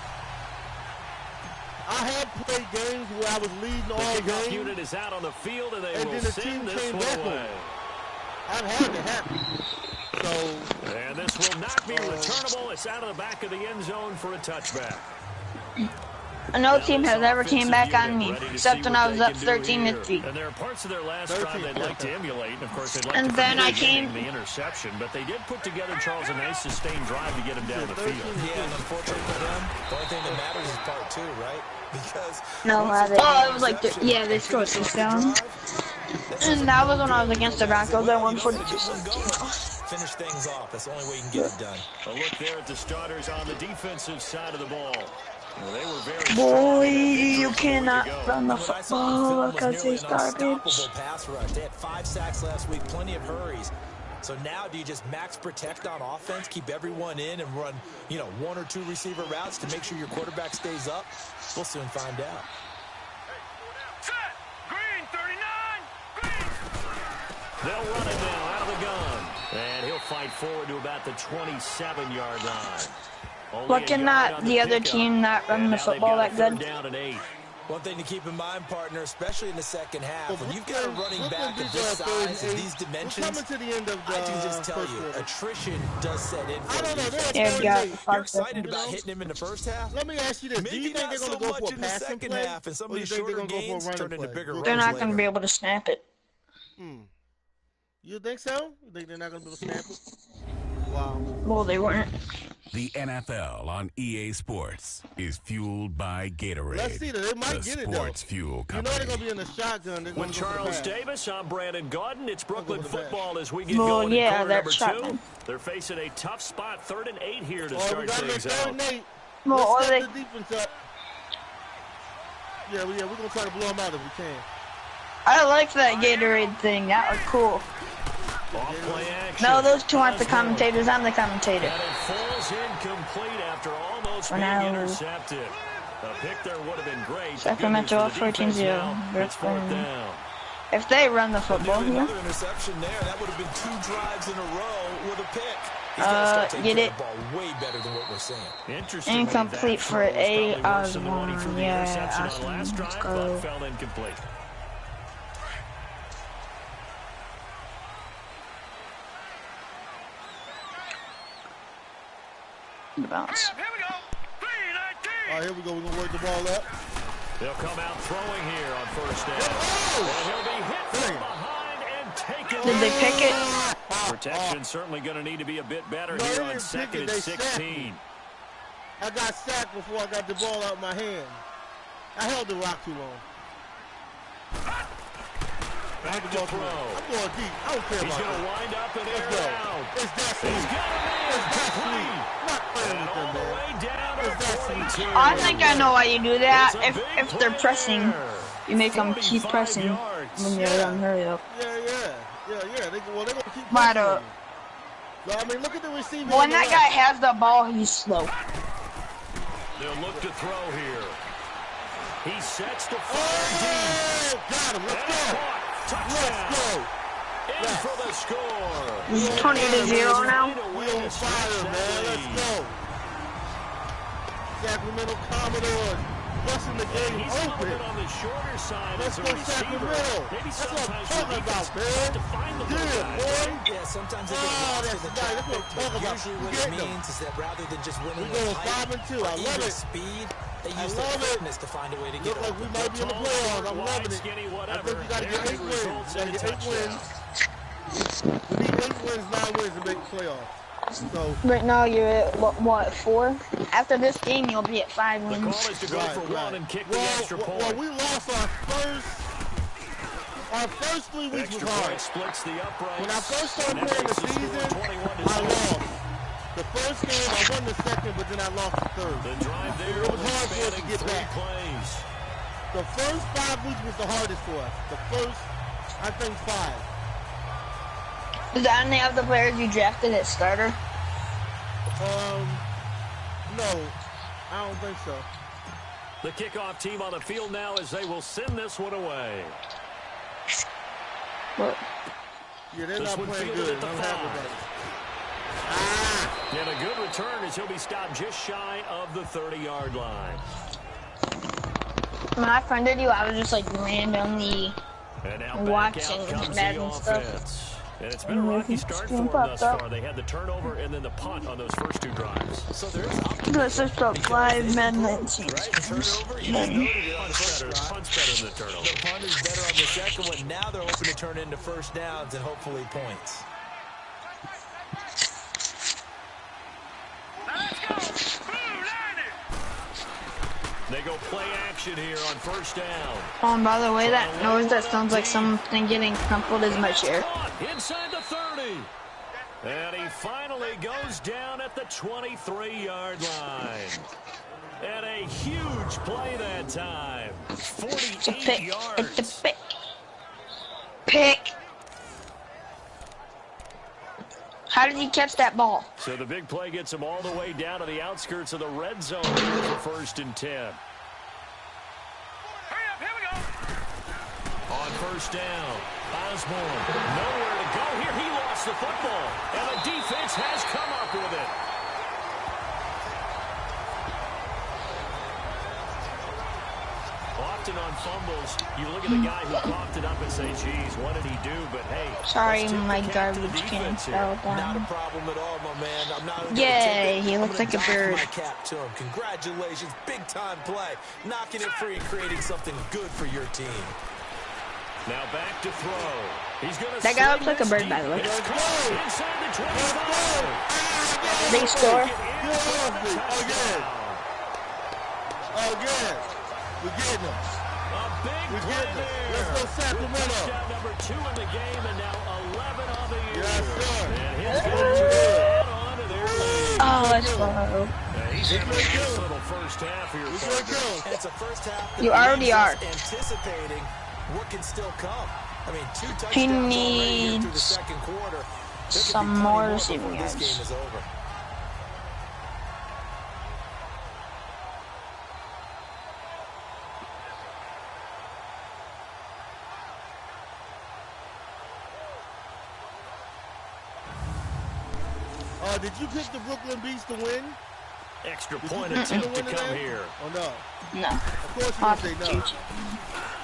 Speaker 2: I have played games where I was leading all
Speaker 5: The kickoff
Speaker 2: games,
Speaker 5: unit is out on the field, and they
Speaker 2: and
Speaker 5: will
Speaker 2: then the
Speaker 5: send
Speaker 2: team
Speaker 5: this
Speaker 2: came
Speaker 5: one
Speaker 2: back on
Speaker 5: away.
Speaker 2: me. I've had it happen. So,
Speaker 5: And this will not be returnable. It's out of the back of the end zone for a touchback.
Speaker 3: No team has ever came back on me, except when I was up 13-3.
Speaker 5: And there are parts of their last drive they'd like to emulate. And of course, they'd like
Speaker 3: And
Speaker 5: to
Speaker 3: then I
Speaker 5: forget
Speaker 3: came-
Speaker 5: the interception, but they did put together, Charles, a nice sustained drive to get him down the field.
Speaker 6: Yeah, and unfortunately for them, the only thing that matters is part 2, right? Because
Speaker 3: No, it was like, they scored 6 down. And that was when I was against the Broncos. I won 42-17.
Speaker 6: finish things off. That's the only way you can get it done.
Speaker 5: A look there at the starters on the defensive side of the ball. Well, they were very
Speaker 3: Boy,
Speaker 5: strong.
Speaker 3: you cannot run the football because it's garbage.
Speaker 6: Unstoppable pass rush. They had 5 sacks last week, plenty of hurries. So now do you just max protect on offense, keep everyone in, and run, 1 or 2 receiver routes to make sure your quarterback stays up? We'll soon find out.
Speaker 4: Green 39.
Speaker 5: They'll run it now out of the gun. And he'll fight forward to about the 27-yard line.
Speaker 3: Look at not the other team not running the football that good.
Speaker 5: Down at 8.
Speaker 6: One thing to keep in mind, partner, especially in the second half, when you've got a running back of this size and these dimensions,
Speaker 2: to the end of
Speaker 6: I can just tell you, attrition does set in for you.
Speaker 3: Yeah,
Speaker 6: You're excited about hitting him in the first half?
Speaker 2: Let me ask you this. Do you think they're going to go for a passing play?
Speaker 6: Half, and some
Speaker 2: Or
Speaker 6: of
Speaker 2: you
Speaker 6: these
Speaker 2: think they're
Speaker 6: shorter
Speaker 2: going to go
Speaker 6: gains
Speaker 2: for a
Speaker 6: turn
Speaker 2: running
Speaker 6: into
Speaker 2: play?
Speaker 6: bigger
Speaker 3: They're
Speaker 6: runs
Speaker 3: not going to
Speaker 6: later.
Speaker 3: be able to snap it.
Speaker 2: You think so? You think they're not going to be able to snap it? Wow.
Speaker 3: Well, they weren't.
Speaker 7: The NFL on EA Sports is fueled by Gatorade.
Speaker 2: Let's see that. They might
Speaker 7: the
Speaker 2: get it, though.
Speaker 7: sports fuel
Speaker 2: You
Speaker 7: company.
Speaker 2: know they're going to be in the shotgun. They're
Speaker 5: With
Speaker 2: gonna go for the
Speaker 5: Charles
Speaker 2: pass.
Speaker 5: Davis, I'm Brandon Gordon. It's Brooklyn
Speaker 2: Go for the
Speaker 5: football as we get
Speaker 3: Well,
Speaker 5: going
Speaker 3: yeah,
Speaker 5: in quarter
Speaker 3: that's
Speaker 5: number 2.
Speaker 3: shotgun.
Speaker 5: They're facing a tough spot, 3rd and 8 here to
Speaker 2: We
Speaker 5: start
Speaker 2: got to make
Speaker 5: things
Speaker 2: 3rd
Speaker 5: out.
Speaker 2: and 8.
Speaker 3: Well, or
Speaker 2: Let's
Speaker 3: they,
Speaker 2: set the defense up. Yeah, we're going to try to blow them out if we can.
Speaker 3: I like that Gatorade thing. That was cool.
Speaker 5: Off-play action.
Speaker 3: No, those two aren't the commentators. I'm the commentator.
Speaker 5: And it falls incomplete after almost being intercepted. A pick there would have been great.
Speaker 3: Sacramento up 14-0. If they run the football here.
Speaker 6: Another interception there. That would have been 2 drives in a row with a pick.
Speaker 3: Get it.
Speaker 6: Ball way better than what we're saying.
Speaker 3: Incomplete for A. Osborne. Yeah, Osborne. Let's go.
Speaker 5: Fell incomplete.
Speaker 3: The bounce.
Speaker 2: All right, here we go. We're going to work the ball up.
Speaker 5: They'll come out throwing here on first down. And he'll be hit from behind and taken.
Speaker 3: Did they pick it?
Speaker 5: Protection certainly going to need to be a bit better here on 2nd and 16.
Speaker 2: I got sacked before I got the ball out of my hand. I held the rock too long.
Speaker 5: Back to throw.
Speaker 2: I'm going deep. I don't care
Speaker 5: He's
Speaker 2: about
Speaker 5: going to
Speaker 2: that.
Speaker 5: wind up and air
Speaker 2: Let's go.
Speaker 5: out.
Speaker 2: It's that sweet.
Speaker 5: He's got him in.
Speaker 2: It's that sweet. Not playing with them, man. It's that sweet.
Speaker 3: I think I know why you do that. If they're pressing, you make them keep pressing when you're on hurry up.
Speaker 2: Yeah. They're going to keep
Speaker 3: Right
Speaker 2: pressing.
Speaker 3: up.
Speaker 2: So, I mean, look at the receiver.
Speaker 3: When that guy has the ball, he's slow.
Speaker 5: They'll look to throw here. He sets to fire deep.
Speaker 2: Got him. Let's go.
Speaker 5: Touchdown. In for the score.
Speaker 3: It's 20-0 now.
Speaker 2: We on fire, man. Let's go. Sacramento Condors busting the game open.
Speaker 5: On the shorter side.
Speaker 2: Let's go Sacramento. That's what I'm talking about, man. Yeah, boy.
Speaker 6: Yeah, sometimes they get lost in the traffic, but usually what it means is that rather than just winning
Speaker 2: We're
Speaker 6: with
Speaker 2: going 5 and 2. I love it.
Speaker 6: Speed, they
Speaker 2: I
Speaker 6: use
Speaker 2: love
Speaker 6: their
Speaker 2: it.
Speaker 6: fitness to find a way to get
Speaker 2: Look like we might be in the playoffs. I'm loving it. I think we got to get 8 wins. We got to get 8 wins. We need 8 wins, 9 wins to make the playoffs. So
Speaker 3: Right now you're at what 4? After this game, you'll be at 5
Speaker 5: The
Speaker 3: wins.
Speaker 5: call is to go for one and kick the extra point.
Speaker 2: Well, we lost our first 3 weeks was hard.
Speaker 5: Splits the uprights.
Speaker 2: When I first started playing the season, I lost. The first game, I won the second, but then I lost the third.
Speaker 5: The drive there
Speaker 2: It was hard for us to get back.
Speaker 5: Plays.
Speaker 2: The first 5 weeks was the hardest for us. The first, I think, 5.
Speaker 3: Is that any of the players you drafted at starter?
Speaker 2: No, I don't think so.
Speaker 5: The kickoff team on the field now as they will send this one away.
Speaker 3: What?
Speaker 2: Yeah, they're not playing good. I'm happy about it.
Speaker 5: And a good return as he'll be stopped just shy of the 30-yard line.
Speaker 3: When I funded you, I was just like randomly
Speaker 5: And now
Speaker 3: watching Madden stuff.
Speaker 5: And it's been a rocky start for them thus far. They had the turnover and then the punt on those first 2 drives.
Speaker 6: So there's
Speaker 3: Let's just put 5 Madden teams.
Speaker 6: turnover.
Speaker 5: Punt's better than the turnover.
Speaker 6: The punt is better on the second one. Now they're open to turn into first downs and hopefully points.
Speaker 5: They go play action here on first down.
Speaker 3: Oh, and by the way, that noise that sounds like something getting crumpled is my chair.
Speaker 5: Inside the 30. And he finally goes down at the 23-yard line. And a huge play that time. 48 yards.
Speaker 3: It's a pick. Pick. How did he catch that ball?
Speaker 5: So the big play gets him all the way down to the outskirts of the red zone here for 1st and 10.
Speaker 4: Hurry up, here we go.
Speaker 5: On first down, Osborne nowhere to go here. He lost the football, and the defense has come up with it. Often on fumbles, you look at the guy who coughed it up and say, geez, what did he do? But hey,
Speaker 3: sorry, my garbage can fell
Speaker 6: Not a
Speaker 3: down.
Speaker 6: problem at all, my man. I'm not
Speaker 3: Yay, he looks like a bird.
Speaker 6: My cap to him. Congratulations, big time play. Knocking it free, creating something good for your team.
Speaker 5: now back to throw. He's gonna
Speaker 3: That guy looks like a bird, by the way.
Speaker 5: It's caught inside the 25.
Speaker 3: Big score.
Speaker 2: Again. We're getting them.
Speaker 5: A big
Speaker 2: We're
Speaker 5: play
Speaker 2: getting them.
Speaker 5: there.
Speaker 2: Let's go Sacramento.
Speaker 5: Touchdown number 2 in the game, and now 11 on the year.
Speaker 2: Yes, sir.
Speaker 5: And his guys are add on to their lead.
Speaker 3: Oh, let's go.
Speaker 5: He's having a nice little first half here.
Speaker 6: And it's a first half that
Speaker 3: You already
Speaker 6: leaves
Speaker 3: are.
Speaker 6: us anticipating what can still come. I mean, 2 touchdowns
Speaker 3: He
Speaker 6: already here through the
Speaker 3: needs
Speaker 6: second quarter.
Speaker 3: some more receiving
Speaker 6: This game
Speaker 3: yards.
Speaker 6: is over.
Speaker 2: Did you pick the Brooklyn Beats to win?
Speaker 5: Extra point attempt to come here.
Speaker 2: Oh, no.
Speaker 3: No.
Speaker 2: Of course you would say no.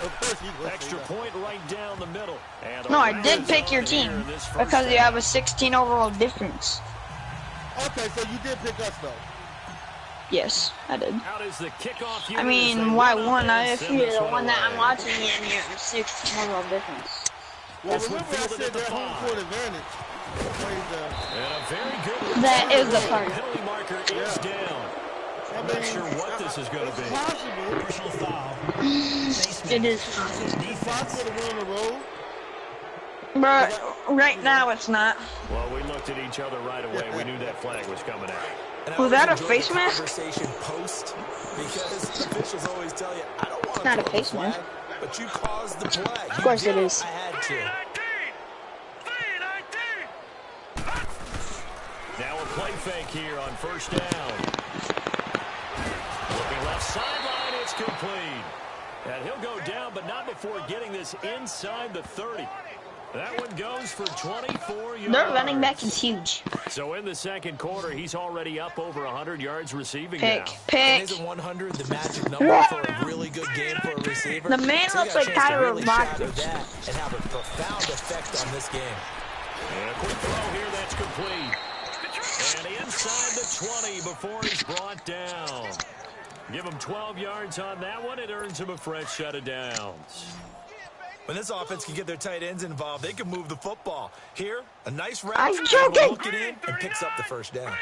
Speaker 2: Of course you would
Speaker 5: Extra
Speaker 2: say no.
Speaker 5: point right down the middle. And
Speaker 3: No, I did pick your team because you have a 16 overall difference.
Speaker 2: Okay, so you did pick us, though.
Speaker 3: Yes, I did.
Speaker 5: Out is the kickoff.
Speaker 3: I mean, why one? If you're the one that I'm watching and you're 16 overall difference.
Speaker 2: Well, remember I said their home court advantage.
Speaker 5: And a very good
Speaker 3: That is the part.
Speaker 5: penalty marker is down. I'm not sure what this is going to be.
Speaker 2: Personal foul.
Speaker 3: It is.
Speaker 2: Fox would have won on the road.
Speaker 3: But right now it's not.
Speaker 5: Well, we looked at each other right away. We knew that flag was coming out.
Speaker 3: Was that a face mask?
Speaker 6: Conversation post, because officials always tell you, I don't want
Speaker 3: It's not a face mask.
Speaker 6: but you caused the play.
Speaker 3: Of course it is.
Speaker 6: I had to.
Speaker 5: Now a play fake here on first down. Looking left sideline, it's complete. And he'll go down, but not before getting this inside the 30. That one goes for 24 yards.
Speaker 3: Their running back is huge.
Speaker 5: So in the second quarter, he's already up over 100 yards receiving
Speaker 3: Pick,
Speaker 5: now.
Speaker 3: pick.
Speaker 6: Isn't 100 the magic number for a really good game for a receiver?
Speaker 3: The man
Speaker 6: So you
Speaker 3: looks
Speaker 6: got a
Speaker 3: like
Speaker 6: chance to
Speaker 3: Tyler
Speaker 6: really shadow
Speaker 3: Lockett.
Speaker 6: that and have a profound effect on this game.
Speaker 5: And a quick throw here, that's complete. And inside the 20 before he's brought down. Give him 12 yards on that one. It earns him a fresh set of downs.
Speaker 6: When this offense can get their tight ends involved, they can move the football. Here, a nice route.
Speaker 3: I'm joking.
Speaker 6: Look it in and picks up the first down.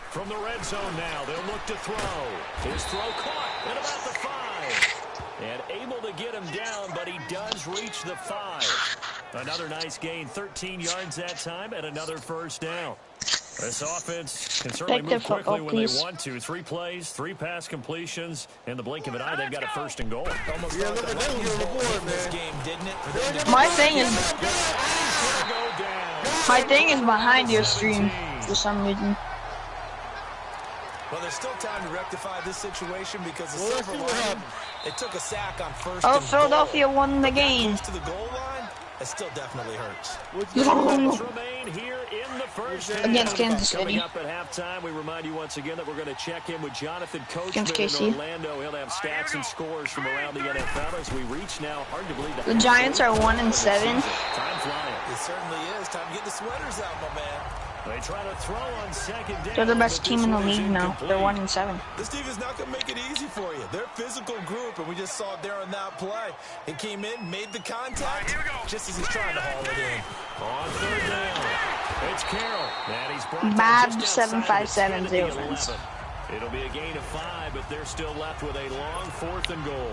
Speaker 5: From the red zone now, they'll look to throw. His throw caught at about the 5. And able to get him down, but he does reach the 5. Another nice gain, 13 yards that time, and another first down. This offense can certainly
Speaker 3: Take the
Speaker 5: move quickly
Speaker 3: football,
Speaker 5: when
Speaker 3: please.
Speaker 5: they want to. 3 plays, 3 pass completions. In the blink of an eye, they've got a first and goal.
Speaker 6: Almost
Speaker 2: Yeah, look at that on the board,
Speaker 6: this
Speaker 2: man.
Speaker 6: game, didn't it?
Speaker 3: My thing is,
Speaker 5: Go down.
Speaker 3: my thing is behind your stream for some reason.
Speaker 6: Well, there's still time to rectify this situation because the
Speaker 2: Well, let's
Speaker 6: Silver
Speaker 2: see what
Speaker 6: Lion,
Speaker 2: happens.
Speaker 6: it took a sack on first
Speaker 3: Oh,
Speaker 6: and
Speaker 3: Philadelphia
Speaker 6: goal.
Speaker 3: won the game.
Speaker 6: Close to the goal line, it still definitely hurts.
Speaker 5: Minutes remain here in the first half.
Speaker 3: Against Kansas
Speaker 5: Coming
Speaker 3: City.
Speaker 5: up at halftime, we remind you once again that we're going to check in with Jonathan Coachman
Speaker 3: Against
Speaker 5: in
Speaker 3: KC.
Speaker 5: Orlando. He'll have stats and scores from around the NFL as we reach now. Hard to believe
Speaker 3: The Giants are 1-7.
Speaker 5: Time flying.
Speaker 6: It certainly is. Time to get the sweaters out, my man.
Speaker 5: They try to throw on second down.
Speaker 3: They're the best
Speaker 5: but
Speaker 3: team
Speaker 5: this
Speaker 3: in the
Speaker 5: one is
Speaker 3: league now. They're
Speaker 5: incomplete.
Speaker 3: 1-7.
Speaker 6: This team is not going to make it easy for you. They're a physical group, and we just saw it there on that play. He came in, made the contact, just as he's trying to haul it in.
Speaker 5: On third down, it's Carroll. And he's brought down
Speaker 3: Bad
Speaker 5: just outside the 10
Speaker 3: 7-5-7
Speaker 5: of the
Speaker 3: offense.
Speaker 5: 11. It'll be a gain of 5, but they're still left with a long 4th and goal.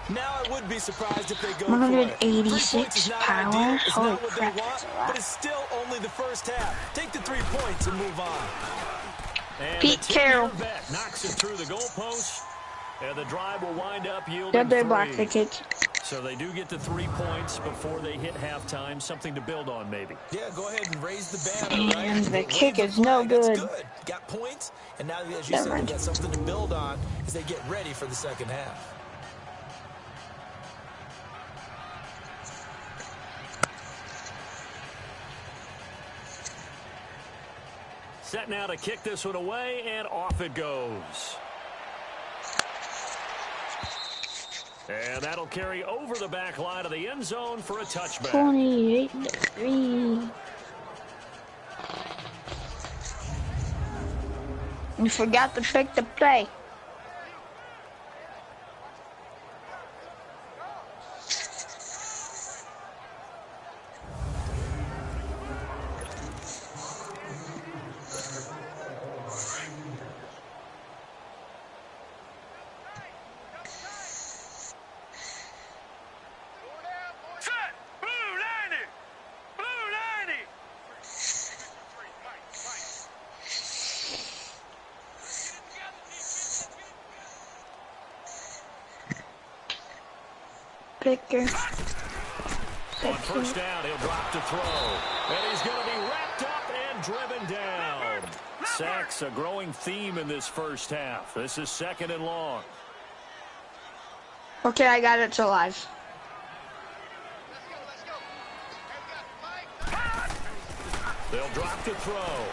Speaker 6: Now I would be surprised if they go
Speaker 3: 186
Speaker 6: for it. 3 points is not
Speaker 3: power?
Speaker 6: ideal. It's
Speaker 3: Holy
Speaker 6: not what
Speaker 3: crap,
Speaker 6: they
Speaker 3: that's
Speaker 6: want,
Speaker 3: a lot.
Speaker 6: but it's still only the first half. Take the 3 points and move on.
Speaker 5: And
Speaker 3: Pete
Speaker 5: the
Speaker 3: Carroll.
Speaker 5: vet knocks it through the goalpost, and the drive will wind up yielding
Speaker 3: Did they
Speaker 5: 3.
Speaker 3: block the kick?
Speaker 5: So they do get the 3 points before they hit halftime, something to build on maybe.
Speaker 6: Yeah, go ahead and raise the banner, right?
Speaker 3: And the
Speaker 6: Wave
Speaker 3: kick
Speaker 6: the
Speaker 3: is no
Speaker 6: flag. That's
Speaker 3: good.
Speaker 6: Got points, and now, as you
Speaker 3: Never
Speaker 6: said,
Speaker 3: mind.
Speaker 6: they got something to build on as they get ready for the second half.
Speaker 5: Set now to kick this one away, and off it goes. And that'll carry over the back line of the end zone for a touchback.
Speaker 3: 28-3. You forgot to pick the play. picker.
Speaker 5: On first down, he'll drop to throw. And he's going to be wrapped up and driven down. Sacks, a growing theme in this first half. This is 2nd and long.
Speaker 3: Okay, I got it to live.
Speaker 5: They'll drop to throw.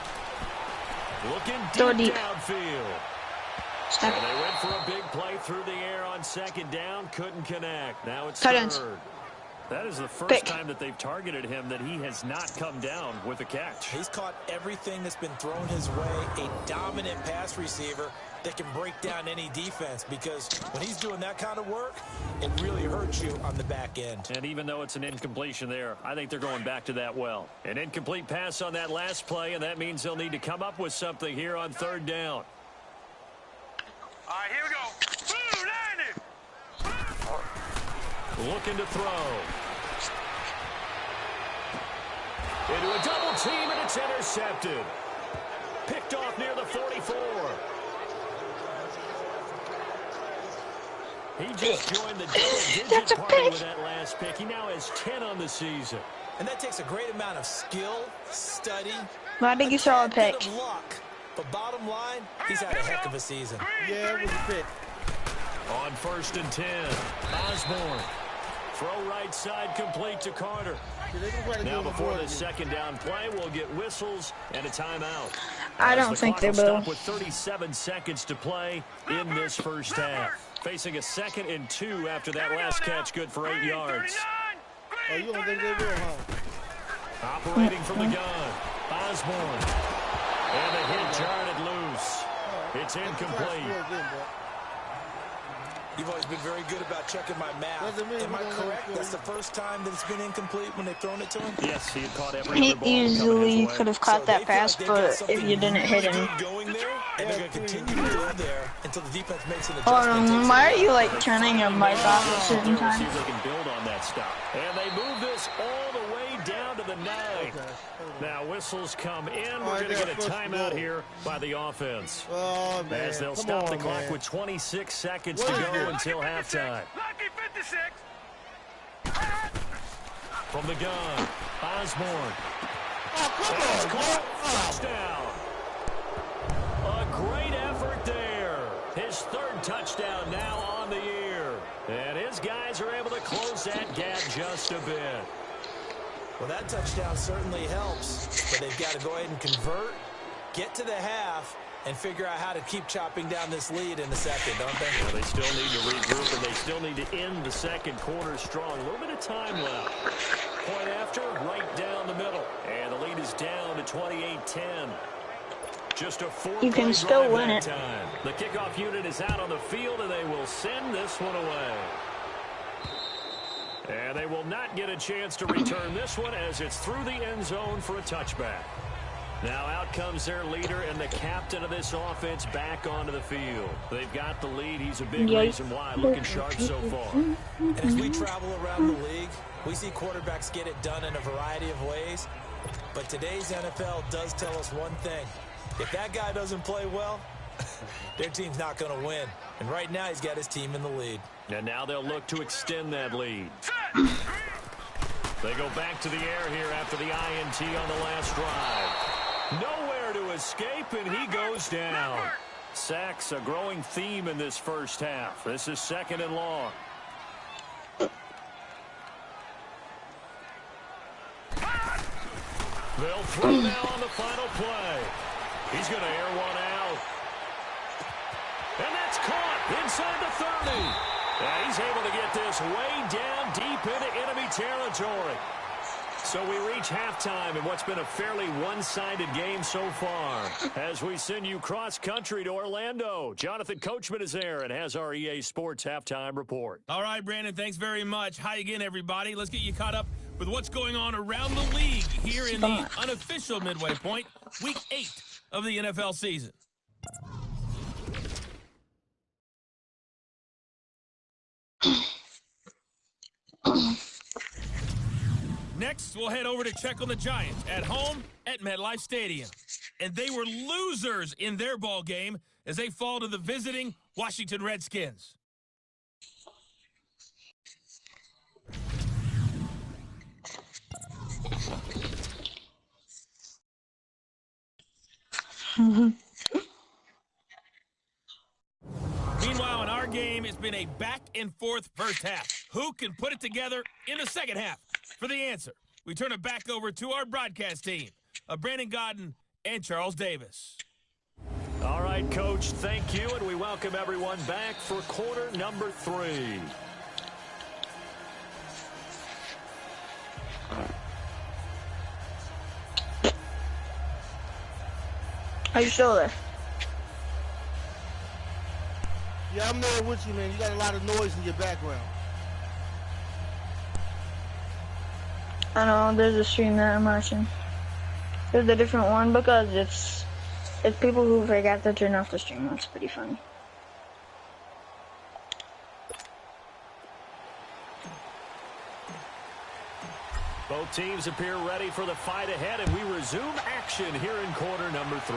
Speaker 5: Looking deep downfield. And they went for a big play through the air on 2nd down. Couldn't connect. Now it's 3rd. That is the first time that they've targeted him that he has not come down with a catch.
Speaker 6: He's caught everything that's been thrown his way. A dominant pass receiver that can break down any defense, because when he's doing that kind of work, it really hurts you on the back end.
Speaker 5: And even though it's an incompletion there, I think they're going back to that well. An incomplete pass on that last play, and that means they'll need to come up with something here on 3rd down.
Speaker 8: All right, here we go.
Speaker 5: Looking to throw. Into a double team, and it's intercepted. Picked off near the 44. He just joined the double-digit party with that last pick. He now has 10 on the season.
Speaker 6: And that takes a great amount of skill, study,
Speaker 3: I think you saw a pick.
Speaker 6: bit of luck. But bottom line, he's had a heck of a season.
Speaker 2: Yeah, it was a pick.
Speaker 5: On 1st and 10, Osborne. Throw right side complete to Carter. Now before the 2nd down play, we'll get whistles and a timeout.
Speaker 3: I don't think they will.
Speaker 5: Stop with 37 seconds to play in this first half. Facing a 2nd and 2 after that last catch, good for 8 yards.
Speaker 2: Oh, you don't think they will, huh?
Speaker 5: Operating from the gun, Osborne. And the hit jarred it loose. It's incomplete.
Speaker 6: You've always been very good about checking my math. Am I correct? That's the first time that it's been incomplete when they've thrown it to him?
Speaker 5: Yes, he had caught every
Speaker 3: He
Speaker 5: ball
Speaker 3: easily could have caught that pass, but if you didn't hit him.
Speaker 6: Going there, and they're going to continue to go there until the defense makes an adjustment.
Speaker 3: Why are you like turning your mic off at certain times?
Speaker 5: See if they can build on that stop. And they move this all the way down to the 9. Now whistles come in. We're going to get a timeout here by the offense.
Speaker 2: Oh, man.
Speaker 5: As they'll stop the clock with 26 seconds to go until halftime.
Speaker 8: Lucky 56.
Speaker 5: From the gun, Osborne.
Speaker 2: Oh, come on.
Speaker 5: Touchdown. A great effort there. His 3rd touchdown now on the year. And his guys are able to close that gap just a bit.
Speaker 6: Well, that touchdown certainly helps, but they've got to go ahead and convert, get to the half, and figure out how to keep chopping down this lead in the 2nd, don't they?
Speaker 5: Well, they still need to regroup, and they still need to end the 2nd quarter strong. A little bit of time left. Point after, right down the middle. And the lead is down to 28-10. Just a 4-play
Speaker 3: You can still
Speaker 5: drive
Speaker 3: win
Speaker 5: that
Speaker 3: it.
Speaker 5: time. The kickoff unit is out on the field, and they will send this one away. And they will not get a chance to return this one as it's through the end zone for a touchback. Now out comes their leader and the captain of this offense back onto the field. They've got the lead. He's a big reason why. Looking sharp so far.
Speaker 6: And as we travel around the league, we see quarterbacks get it done in a variety of ways. But today's NFL does tell us one thing. If that guy doesn't play well, their team's not going to win. And right now he's got his team in the lead.
Speaker 5: And now they'll look to extend that lead. They go back to the air here after the INT on the last drive. Nowhere to escape, and he goes down. Sacks, a growing theme in this first half. This is 2nd and long. They'll throw now on the final play. He's going to air one out. And that's caught inside the 30. And he's able to get this way down deep into enemy territory. So we reach halftime in what's been a fairly one-sided game so far. As we send you cross-country to Orlando, Jonathan Coachman is there and has our EA Sports halftime report.
Speaker 4: All right, Brandon, thanks very much. Hi again, everybody. Let's get you caught up with what's going on around the league here in the unofficial midway point, Week 8 of the NFL season. Next, we'll head over to check on the Giants at home at MetLife Stadium. And they were losers in their ball game as they fall to the visiting Washington Redskins. Meanwhile, in our game, it's been a back-and-forth first half. Who can put it together in the second half? For the answer, we turn it back over to our broadcast team of Brandon Godden and Charles Davis.
Speaker 5: All right, Coach, thank you, and we welcome everyone back for quarter number 3.
Speaker 3: Are you still there?
Speaker 2: Yeah, I'm there with you, man. You got a lot of noise in your background.
Speaker 3: I know, there's a stream that I'm watching. There's a different one because it's people who forgot to turn off the stream. That's pretty funny.
Speaker 5: Both teams appear ready for the fight ahead, and we resume action here in quarter number 3.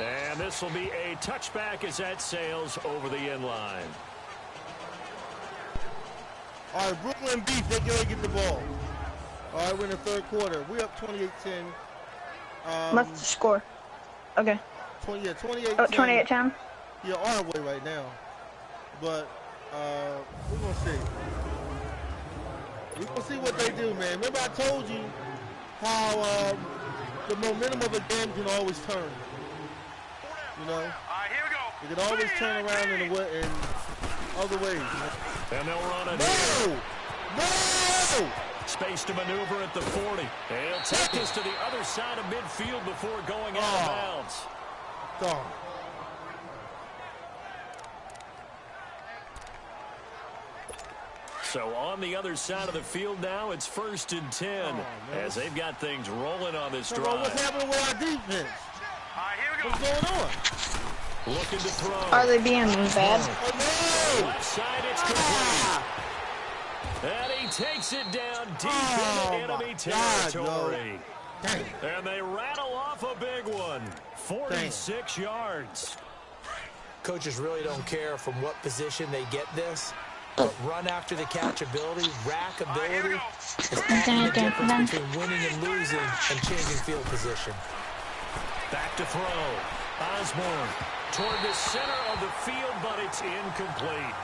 Speaker 5: And this will be a touchback as that sails over the end line.
Speaker 2: All right, Brooklyn Beef, they can get the ball. All right, we're in the third quarter. We're up 28-10.
Speaker 3: What's the score? Okay.
Speaker 2: 28-10.
Speaker 3: Oh, 28-10?
Speaker 2: Yeah, our way right now. But we're going to see. We're going to see what they do, man. Remember I told you how the momentum of a game can always turn. You know?
Speaker 8: All right, here we go.
Speaker 2: It can always turn around in other ways. You know?
Speaker 5: And they'll run it.
Speaker 2: No!
Speaker 5: Space to maneuver at the 40. He'll take this to the other side of midfield before going out of bounds.
Speaker 2: Darn.
Speaker 5: So on the other side of the field now, it's 1st and 10 as they've got things rolling on this drive.
Speaker 2: What's happening with our defense?
Speaker 8: All right, here we go.
Speaker 2: What's going on?
Speaker 5: Looking to throw.
Speaker 3: Are they being bad?
Speaker 2: Oh, no!
Speaker 5: Left side, it's complete. And he takes it down deep into enemy territory. And they rattle off a big one. 46 yards.
Speaker 6: Coaches really don't care from what position they get this. But run after the catch ability, rack ability, is often the difference between winning and losing and changing field position.
Speaker 5: Back to throw. Osborne toward the center of the field, but it's incomplete.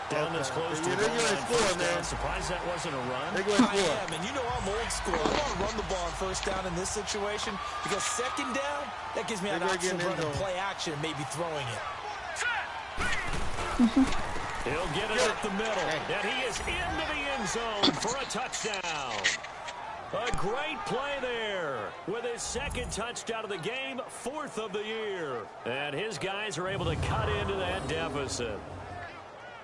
Speaker 5: Down as close to the goal line. First down. Surprised that wasn't a run.
Speaker 6: I am, and you know I'm old school. I want to run the ball on first down in this situation because second down, that gives me an option of running play action and maybe throwing it.
Speaker 5: He'll get it up the middle, and he is into the end zone for a touchdown. A great play there with his second touchdown of the game, 4th of the year. And his guys are able to cut into that deficit.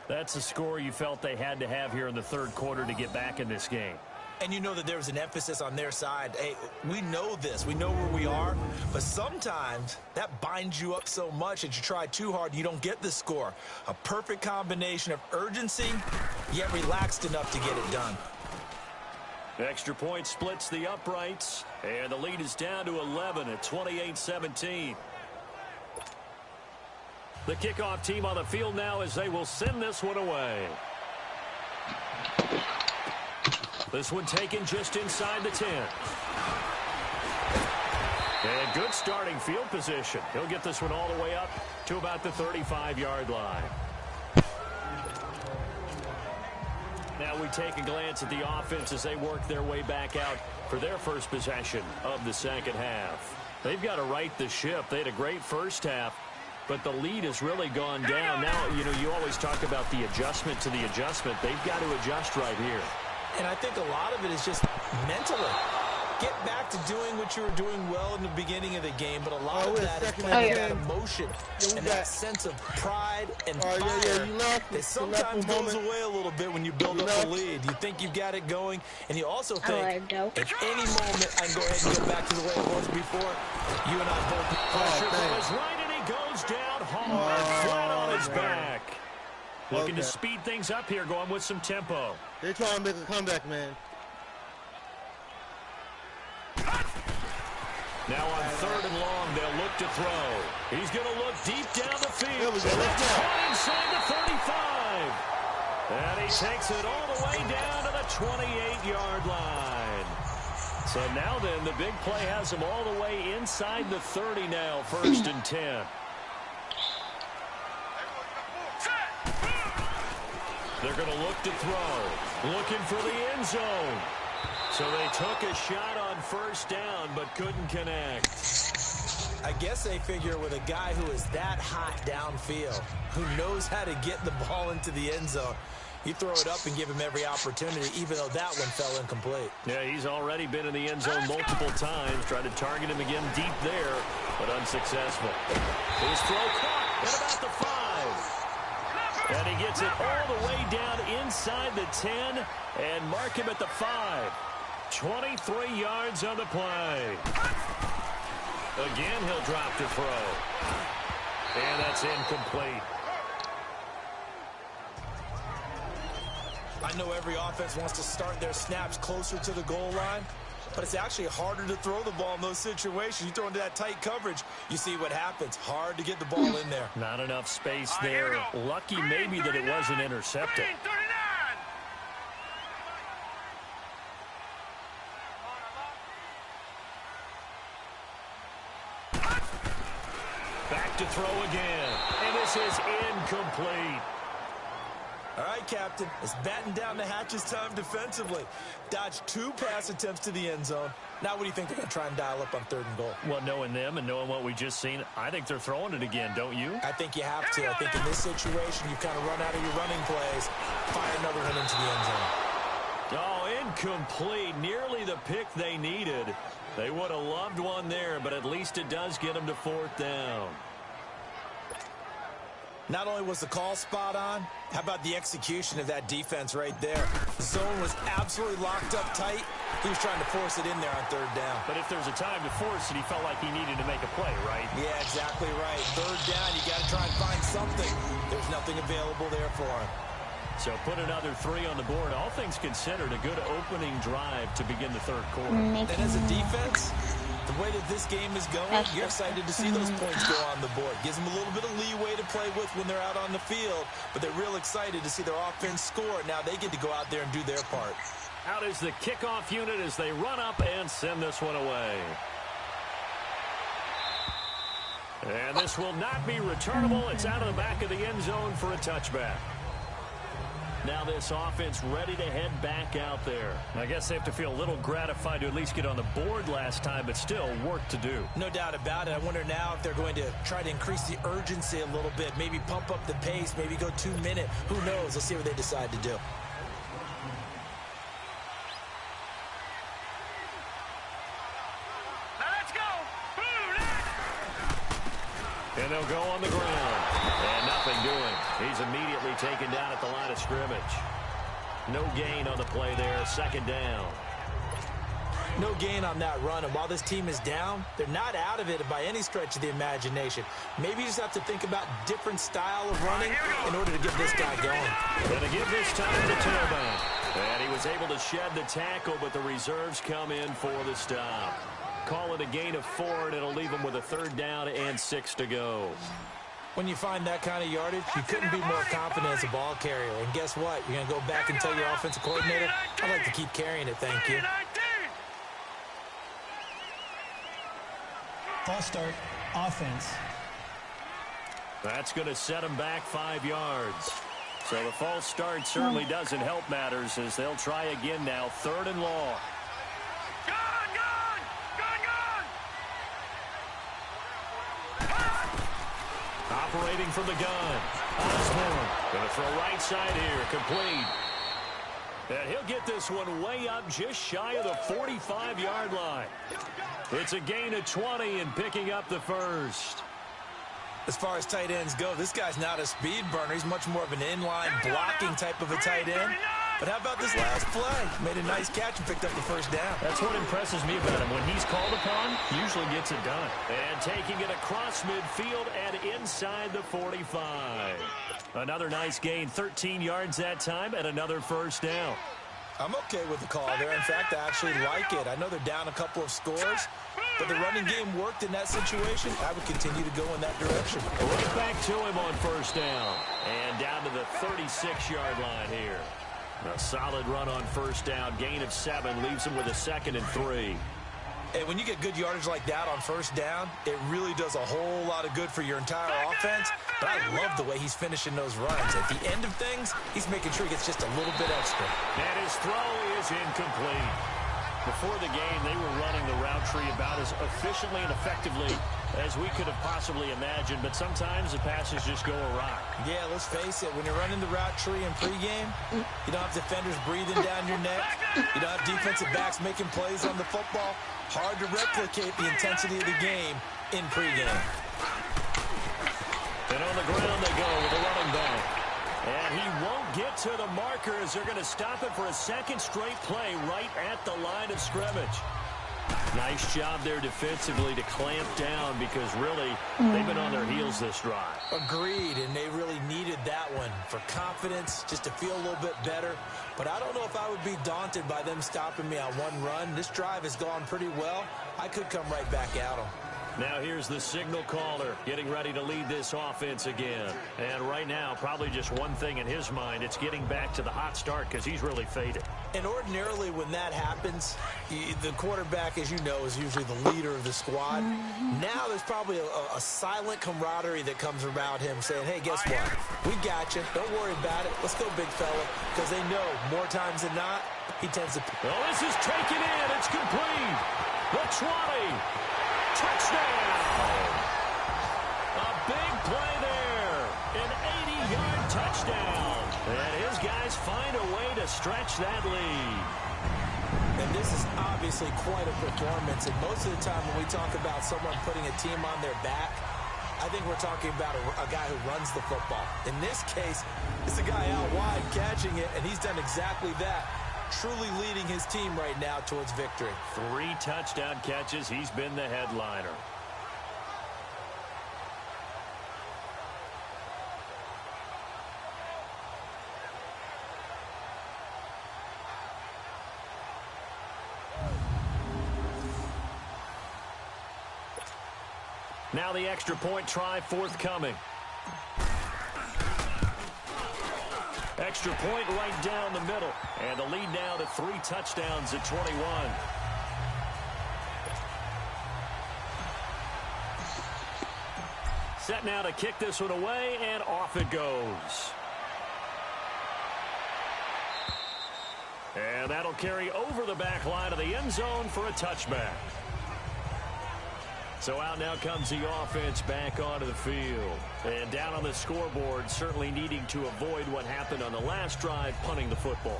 Speaker 5: That's a score you felt they had to have here in the third quarter to get back in this game.
Speaker 6: And you know that there was an emphasis on their side. Hey, we know this. We know where we are. But sometimes that binds you up so much that you try too hard and you don't get the score. A perfect combination of urgency, yet relaxed enough to get it done.
Speaker 5: Extra point splits the uprights, and the lead is down to 11 at 28-17. The kickoff team on the field now as they will send this one away. This one taken just inside the 10. And good starting field position. He'll get this one all the way up to about the 35-yard line. Now we take a glance at the offense as they work their way back out for their first possession of the second half. They've got to right the ship. They had a great first half, but the lead has really gone down. Now, you know, you always talk about the adjustment to the adjustment. They've got to adjust right here.
Speaker 6: And I think a lot of it is just mentally. Get back to doing what you were doing well in the beginning of the game, but a lot of that is playing that emotion and that sense of pride and fire that sometimes goes away a little bit when you build up a lead. You think you've got it going, and you also think at any moment I can go ahead and get back to the way it was before. You and I both
Speaker 5: pressure goes right, and he goes down hard, flat on his back. Looking to speed things up here, going with some tempo.
Speaker 2: They're trying to make a comeback, man.
Speaker 5: Now on 3rd and long, they'll look to throw. He's going to look deep down the field.
Speaker 2: There we go. Let's go.
Speaker 5: Inside the 35. And he takes it all the way down to the 28-yard line. So now then, the big play has them all the way inside the 30 now, 1st and 10. They're going to look to throw. Looking for the end zone. So they took a shot on 1st down, but couldn't connect.
Speaker 6: I guess they figure with a guy who is that hot downfield, who knows how to get the ball into the end zone, you throw it up and give him every opportunity, even though that one fell incomplete.
Speaker 5: Yeah, he's already been in the end zone multiple times. Tried to target him again deep there, but unsuccessful. His throw caught at about the 5. And he gets it all the way down inside the 10 and mark him at the 5. 23 yards on the play. Again, he'll drop to throw. And that's incomplete.
Speaker 6: I know every offense wants to start their snaps closer to the goal line, but it's actually harder to throw the ball in those situations. You throw into that tight coverage, you see what happens. Hard to get the ball in there.
Speaker 5: Not enough space there. Lucky maybe that it wasn't intercepted. Back to throw again. And this is incomplete.
Speaker 6: All right, Captain, it's batten down the hatches time defensively. Dodged 2 pass attempts to the end zone. Now what do you think they're going to try and dial up on 3rd and goal?
Speaker 5: Well, knowing them and knowing what we just seen, I think they're throwing it again, don't you?
Speaker 6: I think you have to. I think in this situation, you kind of run out of your running plays, fire another one into the end zone.
Speaker 5: Oh, incomplete. Nearly the pick they needed. They would have loved one there, but at least it does get them to 4th down.
Speaker 6: Not only was the call spot on, how about the execution of that defense right there? The zone was absolutely locked up tight. He was trying to force it in there on 3rd down.
Speaker 5: But if there's a time to force it, he felt like he needed to make a play, right?
Speaker 6: Yeah, exactly right. 3rd down, you got to try and find something. There's nothing available there for him.
Speaker 5: So put another 3 on the board. All things considered, a good opening drive to begin the 3rd quarter.
Speaker 6: And as a defense, the way that this game is going, you're excited to see those points go on the board. Gives them a little bit of leeway to play with when they're out on the field, but they're real excited to see their offense score. Now they get to go out there and do their part.
Speaker 5: Out is the kickoff unit as they run up and send this one away. And this will not be returnable. It's out of the back of the end zone for a touchback. Now this offense ready to head back out there. I guess they have to feel a little gratified to at least get on the board last time, but still work to do.
Speaker 6: No doubt about it. I wonder now if they're going to try to increase the urgency a little bit, maybe pump up the pace, maybe go 2-minute. Who knows? Let's see what they decide to do.
Speaker 8: Let's go.
Speaker 5: And they'll go on the ground. And nothing doing. He's immediately taken down at the line of scrimmage. No gain on the play there. 2nd down.
Speaker 6: No gain on that run. And while this team is down, they're not out of it by any stretch of the imagination. Maybe you just have to think about different style of running in order to get this guy going.
Speaker 5: And to give this time to tailback. And he was able to shed the tackle, but the reserves come in for the stop. Call it a gain of 4, and it'll leave them with a 3rd down and 6 to go.
Speaker 6: When you find that kind of yardage, you couldn't be more confident as a ball carrier. And guess what? You're going to go back and tell your offensive coordinator, I'd like to keep carrying it, thank you.
Speaker 9: False start, offense.
Speaker 5: That's going to set them back 5 yards. So the false start certainly doesn't help matters as they'll try again now. 3rd and long. Operating from the gun. Osborne going to throw right side here. Complete. And he'll get this one way up just shy of the 45-yard line. It's a gain of 20 and picking up the 1st.
Speaker 6: As far as tight ends go, this guy's not a speed burner. He's much more of an inline blocking type of a tight end. But how about this last play? Made a nice catch and picked up the 1st down.
Speaker 5: That's what impresses me about him. When he's called upon, usually gets it done. And taking it across midfield and inside the 45. Another nice gain, 13 yards that time, and another 1st down.
Speaker 6: I'm okay with the call there. In fact, I actually like it. I know they're down a couple of scores, but the running game worked in that situation. I would continue to go in that direction.
Speaker 5: Right back to him on 1st down. And down to the 36-yard line here. A solid run on first down. Gain of 7 leaves him with a 2nd and 3.
Speaker 6: And when you get good yardage like that on first down, it really does a whole lot of good for your entire offense. But I love the way he's finishing those runs. At the end of things, he's making sure he gets just a little bit extra.
Speaker 5: And his throw is incomplete. Before the game, they were running the route tree about as efficiently and effectively as we could have possibly imagined, but sometimes the passes just go awry.
Speaker 6: Yeah, let's face it, when you're running the route tree in pregame, you don't have defenders breathing down your neck. You don't have defensive backs making plays on the football. Hard to replicate the intensity of the game in pregame.
Speaker 5: And on the ground they go with a running back. And he won't get to the markers. They're going to stop it for a 2nd straight play right at the line of scrimmage. Nice job there defensively to clamp down because really they've been on their heels this drive.
Speaker 6: Agreed, and they really needed that one for confidence, just to feel a little bit better. But I don't know if I would be daunted by them stopping me on one run. This drive has gone pretty well. I could come right back at them.
Speaker 5: Now here's the signal caller getting ready to lead this offense again. And right now, probably just one thing in his mind. It's getting back to the hot start because he's really faded.
Speaker 6: And ordinarily when that happens, the quarterback, as you know, is usually the leader of the squad. Now there's probably a silent camaraderie that comes around him saying, hey, guess what? We got you. Don't worry about it. Let's go, big fella. Because they know more times than not, he tends to...
Speaker 5: Well, this is taken in. It's complete. The 20. Touchdown! A big play there. An 80-yard touchdown. And his guys find a way to stretch that lead.
Speaker 6: And this is obviously quite a performance. And most of the time when we talk about someone putting a team on their back, I think we're talking about a guy who runs the football. In this case, it's a guy out wide catching it, and he's done exactly that. Truly leading his team right now towards victory.
Speaker 5: 3 touchdown catches. He's been the headliner. Now the extra point try forthcoming. Extra point right down the middle. And the lead now to 3 touchdowns at 21. Set now to kick this one away, and off it goes. And that'll carry over the back line of the end zone for a touchback. So out now comes the offense back onto the field. And down on the scoreboard, certainly needing to avoid what happened on the last drive, punting the football.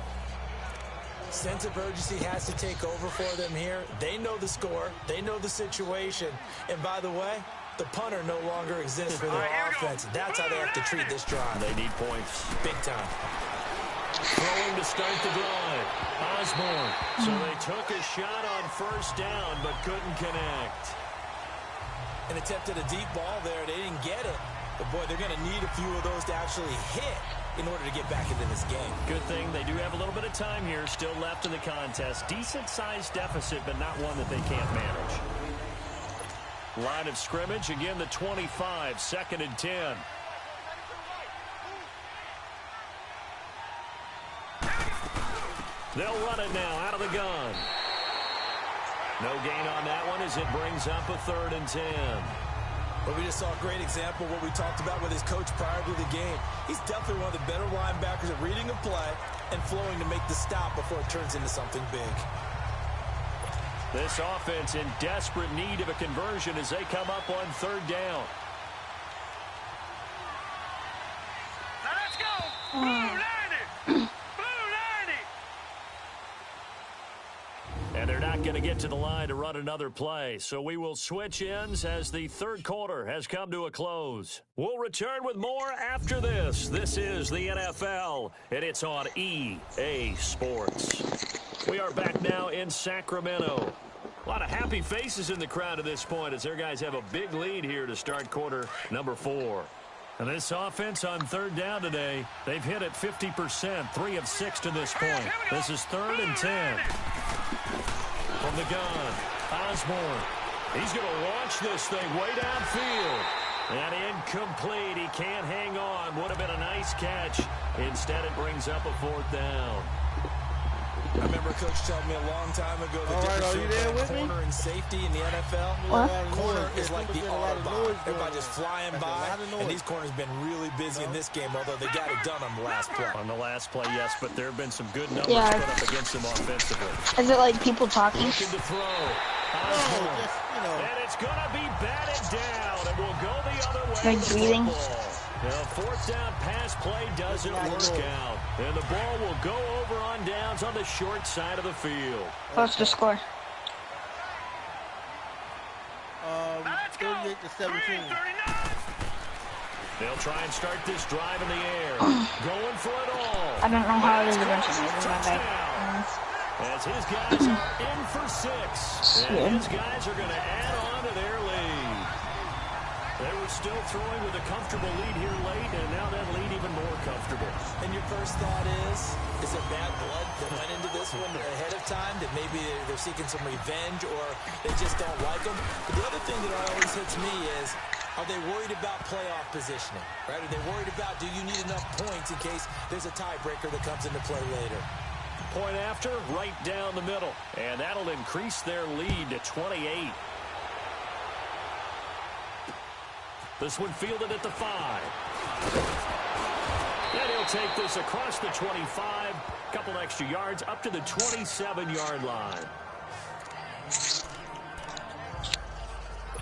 Speaker 6: Sense of urgency has to take over for them here. They know the score. They know the situation. And by the way, the punter no longer exists for their offense. That's how they have to treat this drive.
Speaker 5: They need points.
Speaker 6: Big time.
Speaker 5: Throwing to start the drive. Osborne. So they took a shot on first down, but couldn't connect.
Speaker 6: And attempted a deep ball there. They didn't get it. But, boy, they're going to need a few of those to actually hit in order to get back into this game.
Speaker 5: Good thing they do have a little bit of time here still left in the contest. Decent-sized deficit, but not one that they can't manage. Line of scrimmage, again, the 25, 2nd and 10. They'll run it now out of the gun. No gain on that one as it brings up a 3rd and 10.
Speaker 6: Well, we just saw a great example of what we talked about with his coach prior to the game. He's definitely one of the better linebackers at reading a play and flowing to make the stop before it turns into something big.
Speaker 5: This offense in desperate need of a conversion as they come up on 3rd down.
Speaker 8: Now let's go! Blue 90! Blue 90!
Speaker 5: And they're not going to get to the line to run another play. So we will switch ends as the 3rd quarter has come to a close. We'll return with more after this. This is the NFL, and it's on EA Sports. We are back now in Sacramento. A lot of happy faces in the crowd at this point as their guys have a big lead here to start quarter number 4. And this offense on 3rd down today, they've hit it 50%, 3 of 6 to this point. This is 3rd and 10. From the gun, Osborne. He's going to launch this thing way downfield. And incomplete. He can't hang on. Would have been a nice catch. Instead, it brings up a 4th down.
Speaker 6: I remember Coach telling me a long time ago the difference between corner and safety in the NFL.
Speaker 3: What?
Speaker 6: Corner is like the Autobahn. Everybody just flying by, and these corners been really busy in this game, although they got it done on the last play.
Speaker 5: On the last play, yes, but there have been some good numbers
Speaker 3: Yeah.
Speaker 5: put up against them offensively.
Speaker 3: Is it like people talking?
Speaker 5: Looking to throw. And it's going to be batted down. It will go the other way.
Speaker 3: Like breathing.
Speaker 5: The 4th down pass play doesn't work out. And the ball will go over on downs on the short side of the field.
Speaker 3: What's the score?
Speaker 2: 38 to 17.
Speaker 5: They'll try and start this drive in the air. Going for it all.
Speaker 3: I don't know how it is eventually.
Speaker 5: As his guys are in for 6. And his guys are going to add on to their lead. They were still throwing with a comfortable lead here late, and now that lead even more comfortable.
Speaker 6: And your first thought is there bad blood that went into this one ahead of time, that maybe they're seeking some revenge or they just don't like them? But the other thing that always hits me is, are they worried about playoff positioning, right? Are they worried about, do you need enough points in case there's a tiebreaker that comes into play later?
Speaker 5: Point after, right down the middle. And that'll increase their lead to 28. This one fielded at the 5. And he'll take this across the 25. Couple extra yards up to the 27-yard line.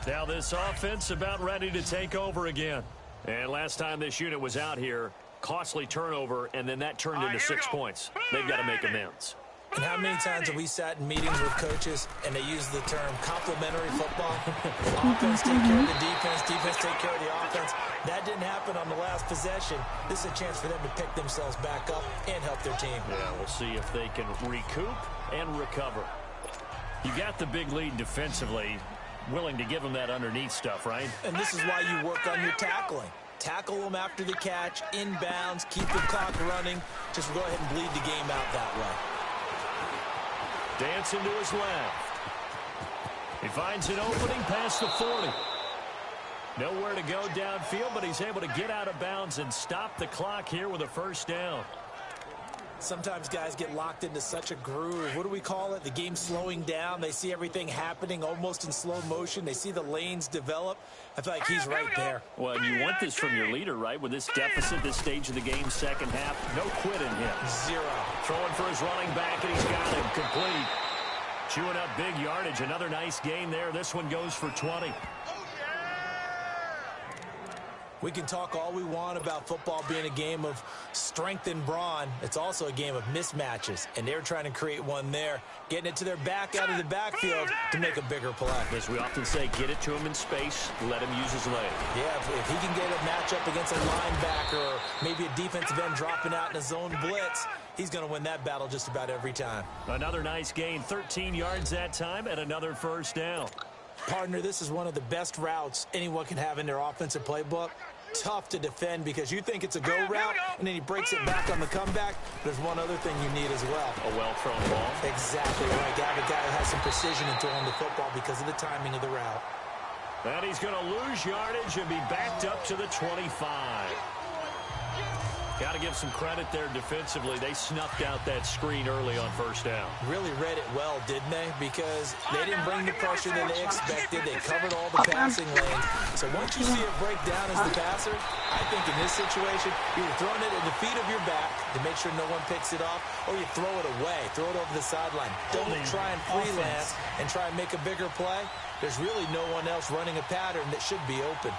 Speaker 5: Now this offense about ready to take over again. And last time this unit was out here, costly turnover, and then that turned into 6 points. They've got to make amends.
Speaker 6: And how many times have we sat in meetings with coaches and they use the term complementary football? Offense take care of the defense, defense take care of the offense. That didn't happen on the last possession. This is a chance for them to pick themselves back up and help their team.
Speaker 5: Yeah, we'll see if they can recoup and recover. You got the big lead defensively, willing to give them that underneath stuff, right?
Speaker 6: And this is why you work on your tackling. Tackle them after the catch, inbounds, keep the clock running. Just go ahead and bleed the game out that way.
Speaker 5: Dancing to his left. He finds an opening past the 40. Nowhere to go downfield, but he's able to get out of bounds and stop the clock here with a 1st down.
Speaker 6: Sometimes guys get locked into such a groove. What do we call it? The game slowing down. They see everything happening almost in slow motion. They see the lanes develop. I feel like he's right there.
Speaker 5: Well, you want this from your leader, right? With this deficit, this stage of the game, second half, no quit in him.
Speaker 6: 0.
Speaker 5: Throwing for his running back, and he's got him complete. Chewing up big yardage. Another nice gain there. This one goes for 20.
Speaker 6: We can talk all we want about football being a game of strength and brawn. It's also a game of mismatches, and they're trying to create one there, getting it to their back out of the backfield to make a bigger play.
Speaker 5: As we often say, get it to him in space, let him use his leg.
Speaker 6: Yeah, if he can get a matchup against a linebacker or maybe a defensive end dropping out in a zone blitz, he's going to win that battle just about every time.
Speaker 5: Another nice gain, 13 yards that time, and another 1st down.
Speaker 6: Partner, this is one of the best routes anyone can have in their offensive playbook. Tough to defend because you think it's a go route, and then he breaks it back on the comeback. There's one other thing you need as well.
Speaker 5: A well-thrown ball.
Speaker 6: Exactly right. Got a guy who has some precision in throwing the football because of the timing of the route.
Speaker 5: And he's going to lose yardage and be backed up to the 25. Got to give some credit there defensively. They snuffed out that screen early on 1st down.
Speaker 6: Really read it well, didn't they? Because they didn't bring the pressure that they expected. They covered all the passing lanes. So once you see it break down as the passer, I think in this situation, you're throwing it at the feet of your back to make sure no one picks it off, or you throw it away, throw it over the sideline. Don't try and freelance and try and make a bigger play. There's really no one else running a pattern that should be open.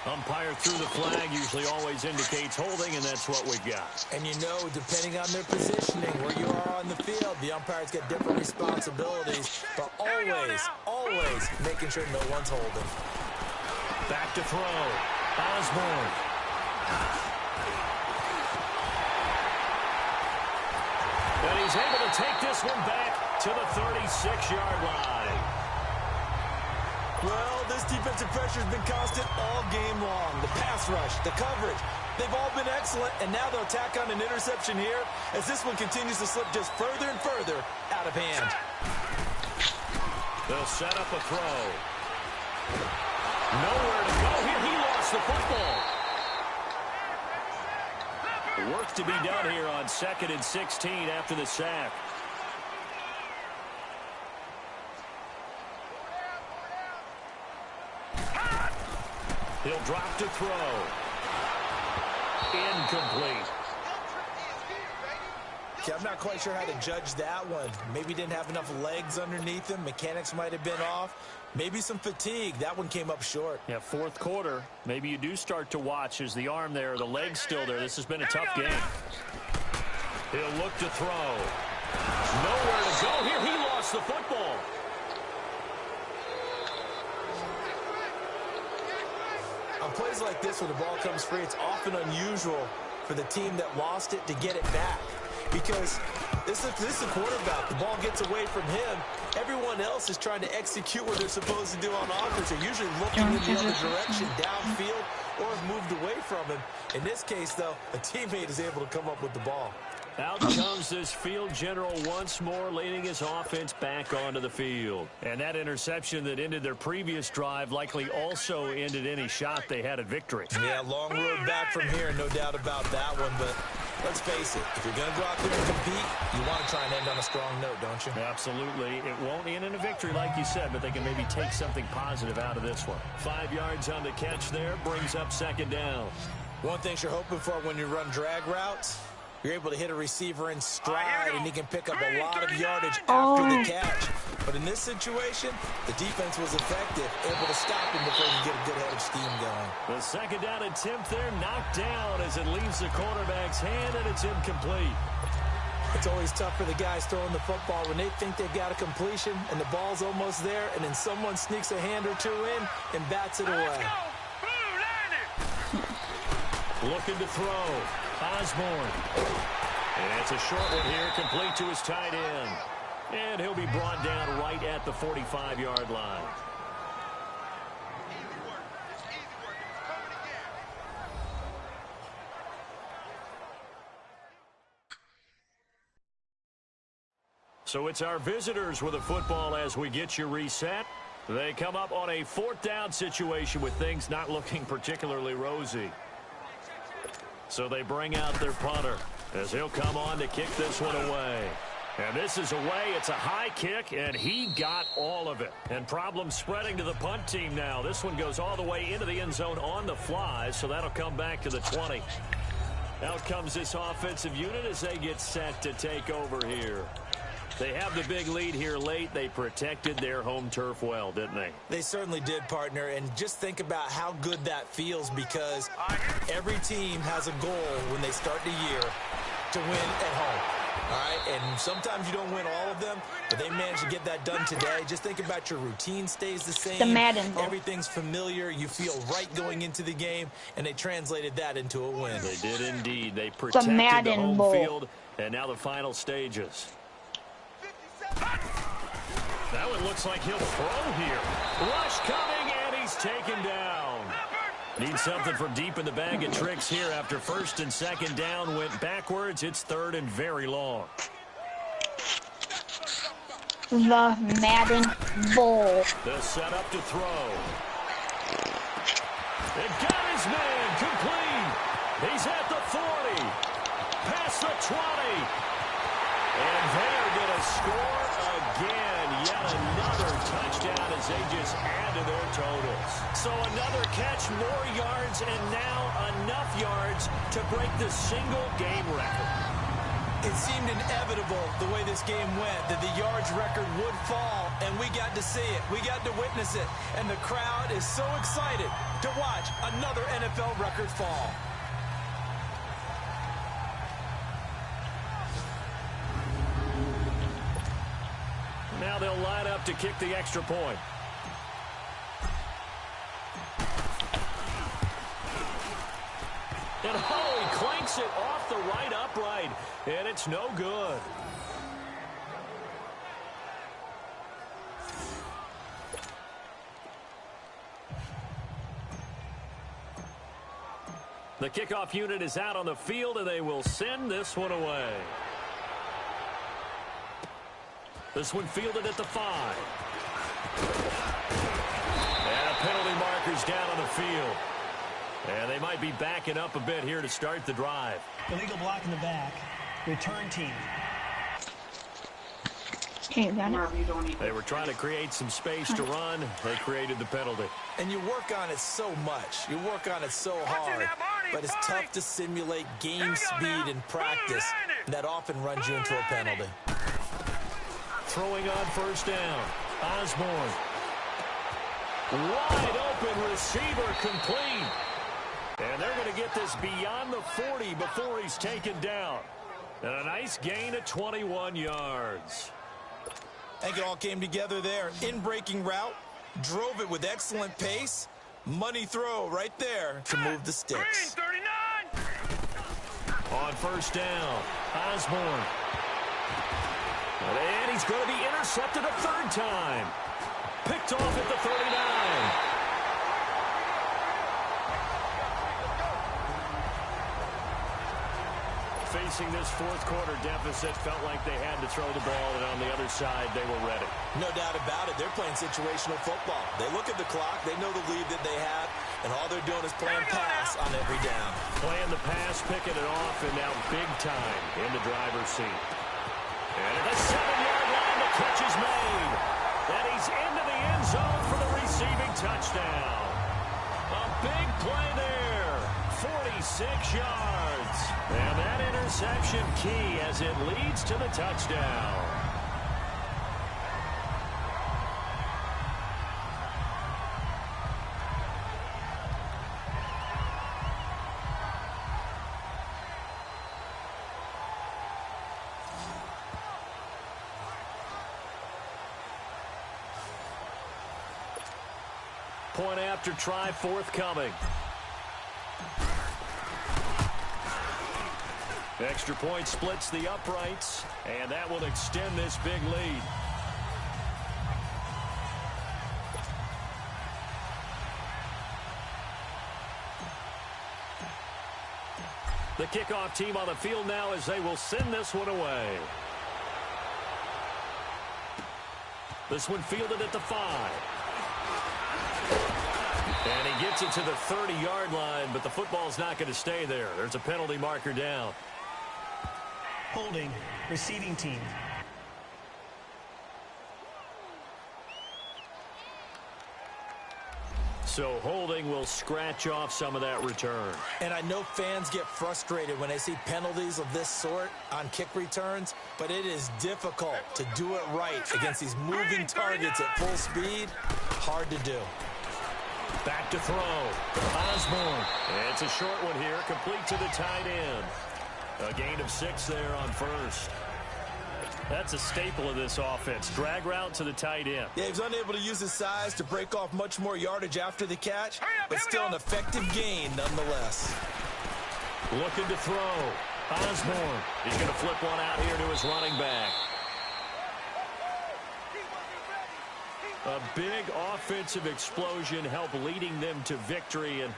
Speaker 5: Umpire through the flag usually always indicates holding, and that's what we got.
Speaker 6: And you know, depending on their positioning, where you are on the field, the umpire's got different responsibilities, but always making sure no one's holding.
Speaker 5: Back to throw. Osborne. And he's able to take this one back to the 36-yard line.
Speaker 6: Well, this defensive pressure has been constant all game long. The pass rush, the coverage, they've all been excellent, and now they'll tack on an interception here as this one continues to slip just further and further out of hand.
Speaker 5: They'll set up a throw. Nowhere to go here. He lost the football. Work to be done here on 2nd and 16 after the sack. He'll drop to throw. Incomplete.
Speaker 6: Okay, I'm not quite sure how to judge that one. Maybe didn't have enough legs underneath him. Mechanics might have been off. Maybe some fatigue. That one came up short.
Speaker 5: Yeah, 4th quarter. Maybe you do start to watch as the arm there, the leg's still there. This has been a tough game. He'll look to throw. Nowhere to go here. He lost the football.
Speaker 6: On plays like this where the ball comes free, it's often unusual for the team that lost it to get it back. Because this is a quarterback. The ball gets away from him. Everyone else is trying to execute what they're supposed to do on offense. They're usually looking in the other direction, downfield, or have moved away from him. In this case, though, a teammate is able to come up with the ball.
Speaker 5: Out comes this field general once more, leading his offense back onto the field. And that interception that ended their previous drive likely also ended any shot they had at victory.
Speaker 6: Yeah, long road back from here, no doubt about that one. But let's face it, if you're going to go out there and compete, you want to try and end on a strong note, don't you?
Speaker 5: Absolutely. It won't end in a victory like you said, but they can maybe take something positive out of this one. 5 yards on the catch there, brings up 2nd down.
Speaker 6: One thing you're hoping for when you run drag routes, you're able to hit a receiver in stride, and he can pick up a lot of yardage after the catch. But in this situation, the defense was effective, able to stop him before he could get a good head of steam going.
Speaker 5: The 2nd down attempt there knocked down as it leaves the quarterback's hand, and it's incomplete.
Speaker 6: It's always tough for the guys throwing the football when they think they've got a completion and the ball's almost there, and then someone sneaks a hand or two in and bats it away.
Speaker 5: Looking to throw. Osborne. And it's a short one here, complete to his tight end. And he'll be brought down right at the 45-yard line. So it's our visitors with a football as we get you reset. They come up on a 4th down situation with things not looking particularly rosy. So they bring out their punter as he'll come on to kick this one away. And this is away. It's a high kick, and he got all of it. And problems spreading to the punt team now. This one goes all the way into the end zone on the fly, so that'll come back to the 20. Out comes this offensive unit as they get set to take over here. They have the big lead here late. They protected their home turf well, didn't they?
Speaker 6: They certainly did, partner. And just think about how good that feels, because every team has a goal when they start the year to win at home. All right? And sometimes you don't win all of them, but they managed to get that done today. Just think about your routine stays the same.
Speaker 3: The Madden Bowl.
Speaker 6: Everything's familiar. You feel right going into the game, and they translated that into a win.
Speaker 5: They did indeed. They protected the home field, and now the final stages. That one looks like he'll throw here. Rush coming, and he's taken down. Needs something from deep in the bag of tricks here after 1st and 2nd down went backwards. It's 3rd and very long.
Speaker 3: The Madden Bowl.
Speaker 5: The setup to throw. It got his man complete. He's at the 40. Past the 20. And they're going to score again. Yet another touchdown as they just add to their totals. So another catch, more yards, and now enough yards to break the single-game record.
Speaker 6: It seemed inevitable the way this game went that the yards record would fall, and we got to see it. We got to witness it. And the crowd is so excited to watch another NFL record fall.
Speaker 5: Now they'll line up to kick the extra point. And he clanks it off the right upright, and it's no good. The kickoff unit is out on the field, and they will send this one away. This one fielded at the 5. And a down on the field. And they might be backing up a bit here to start the drive.
Speaker 9: Illegal block in the back. Return team.
Speaker 5: They were trying to create some space to run. They created the penalty.
Speaker 6: And you work on it so much. You work on it so hard. But it's tough to simulate game speed in practice. And that often runs you into a penalty.
Speaker 5: Throwing on first down. Osborne. Wide open receiver complete. And they're going to get this beyond the 40 before he's taken down. And a nice gain of 21 yards.
Speaker 6: I think it all came together there. In-breaking route. Drove it with excellent pace. Money throw right there to move the sticks.
Speaker 5: On first down, Osborne. And he's going to be intercepted a third time. Picked off at the 39. Facing this fourth quarter deficit, felt like they had to throw the ball, and on the other side, they were ready.
Speaker 6: No doubt about it. They're playing situational football. They look at the clock. They know the lead that they have, and all they're doing is playing pass on every down.
Speaker 5: Playing the pass, picking it off, and now big time in the driver's seat. And at the 7-yard line, the catch is made. And he's into the end zone for the receiving touchdown. A big play there. 46 yards. And that interception key as it leads to the touchdown. Point after try forthcoming. Extra point splits the uprights, and that will extend this big lead. The kickoff team on the field now as they will send this one away. This one fielded at the 5. And he gets it to the 30-yard line, but the football's not going to stay there. There's a penalty marker down.
Speaker 9: Holding. Receiving team.
Speaker 5: So holding will scratch off some of that return.
Speaker 6: And I know fans get frustrated when they see penalties of this sort on kick returns, but it is difficult to do it right against these moving targets at full speed. Hard to do.
Speaker 5: Back to throw. Osborne. It's a short one here, complete to the tight end. A gain of 6 there on first. That's a staple of this offense. Drag route to the tight end.
Speaker 6: Yeah, he was unable to use his size to break off much more yardage after the catch, but still an effective gain nonetheless.
Speaker 5: Looking to throw. Osborne. He's going to flip one out here to his running back. A big offensive explosion helped leading them to victory, and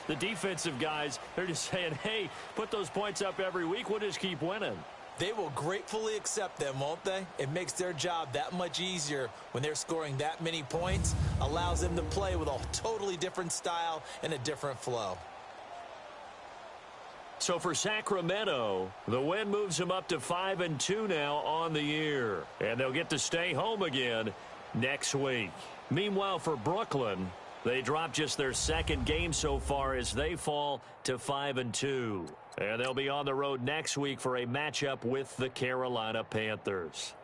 Speaker 5: the defensive guys, they're just saying, hey, put those points up every week, we'll just keep winning.
Speaker 6: They will gratefully accept them, won't they? It makes their job that much easier when they're scoring that many points, allows them to play with a totally different style and a different flow.
Speaker 5: So for Sacramento, the win moves them up to 5-2 now on the year, and they'll get to stay home again next week. Meanwhile, for Brooklyn, they dropped just their second game so far as they fall to 5-2. And they'll be on the road next week for a matchup with the Carolina Panthers.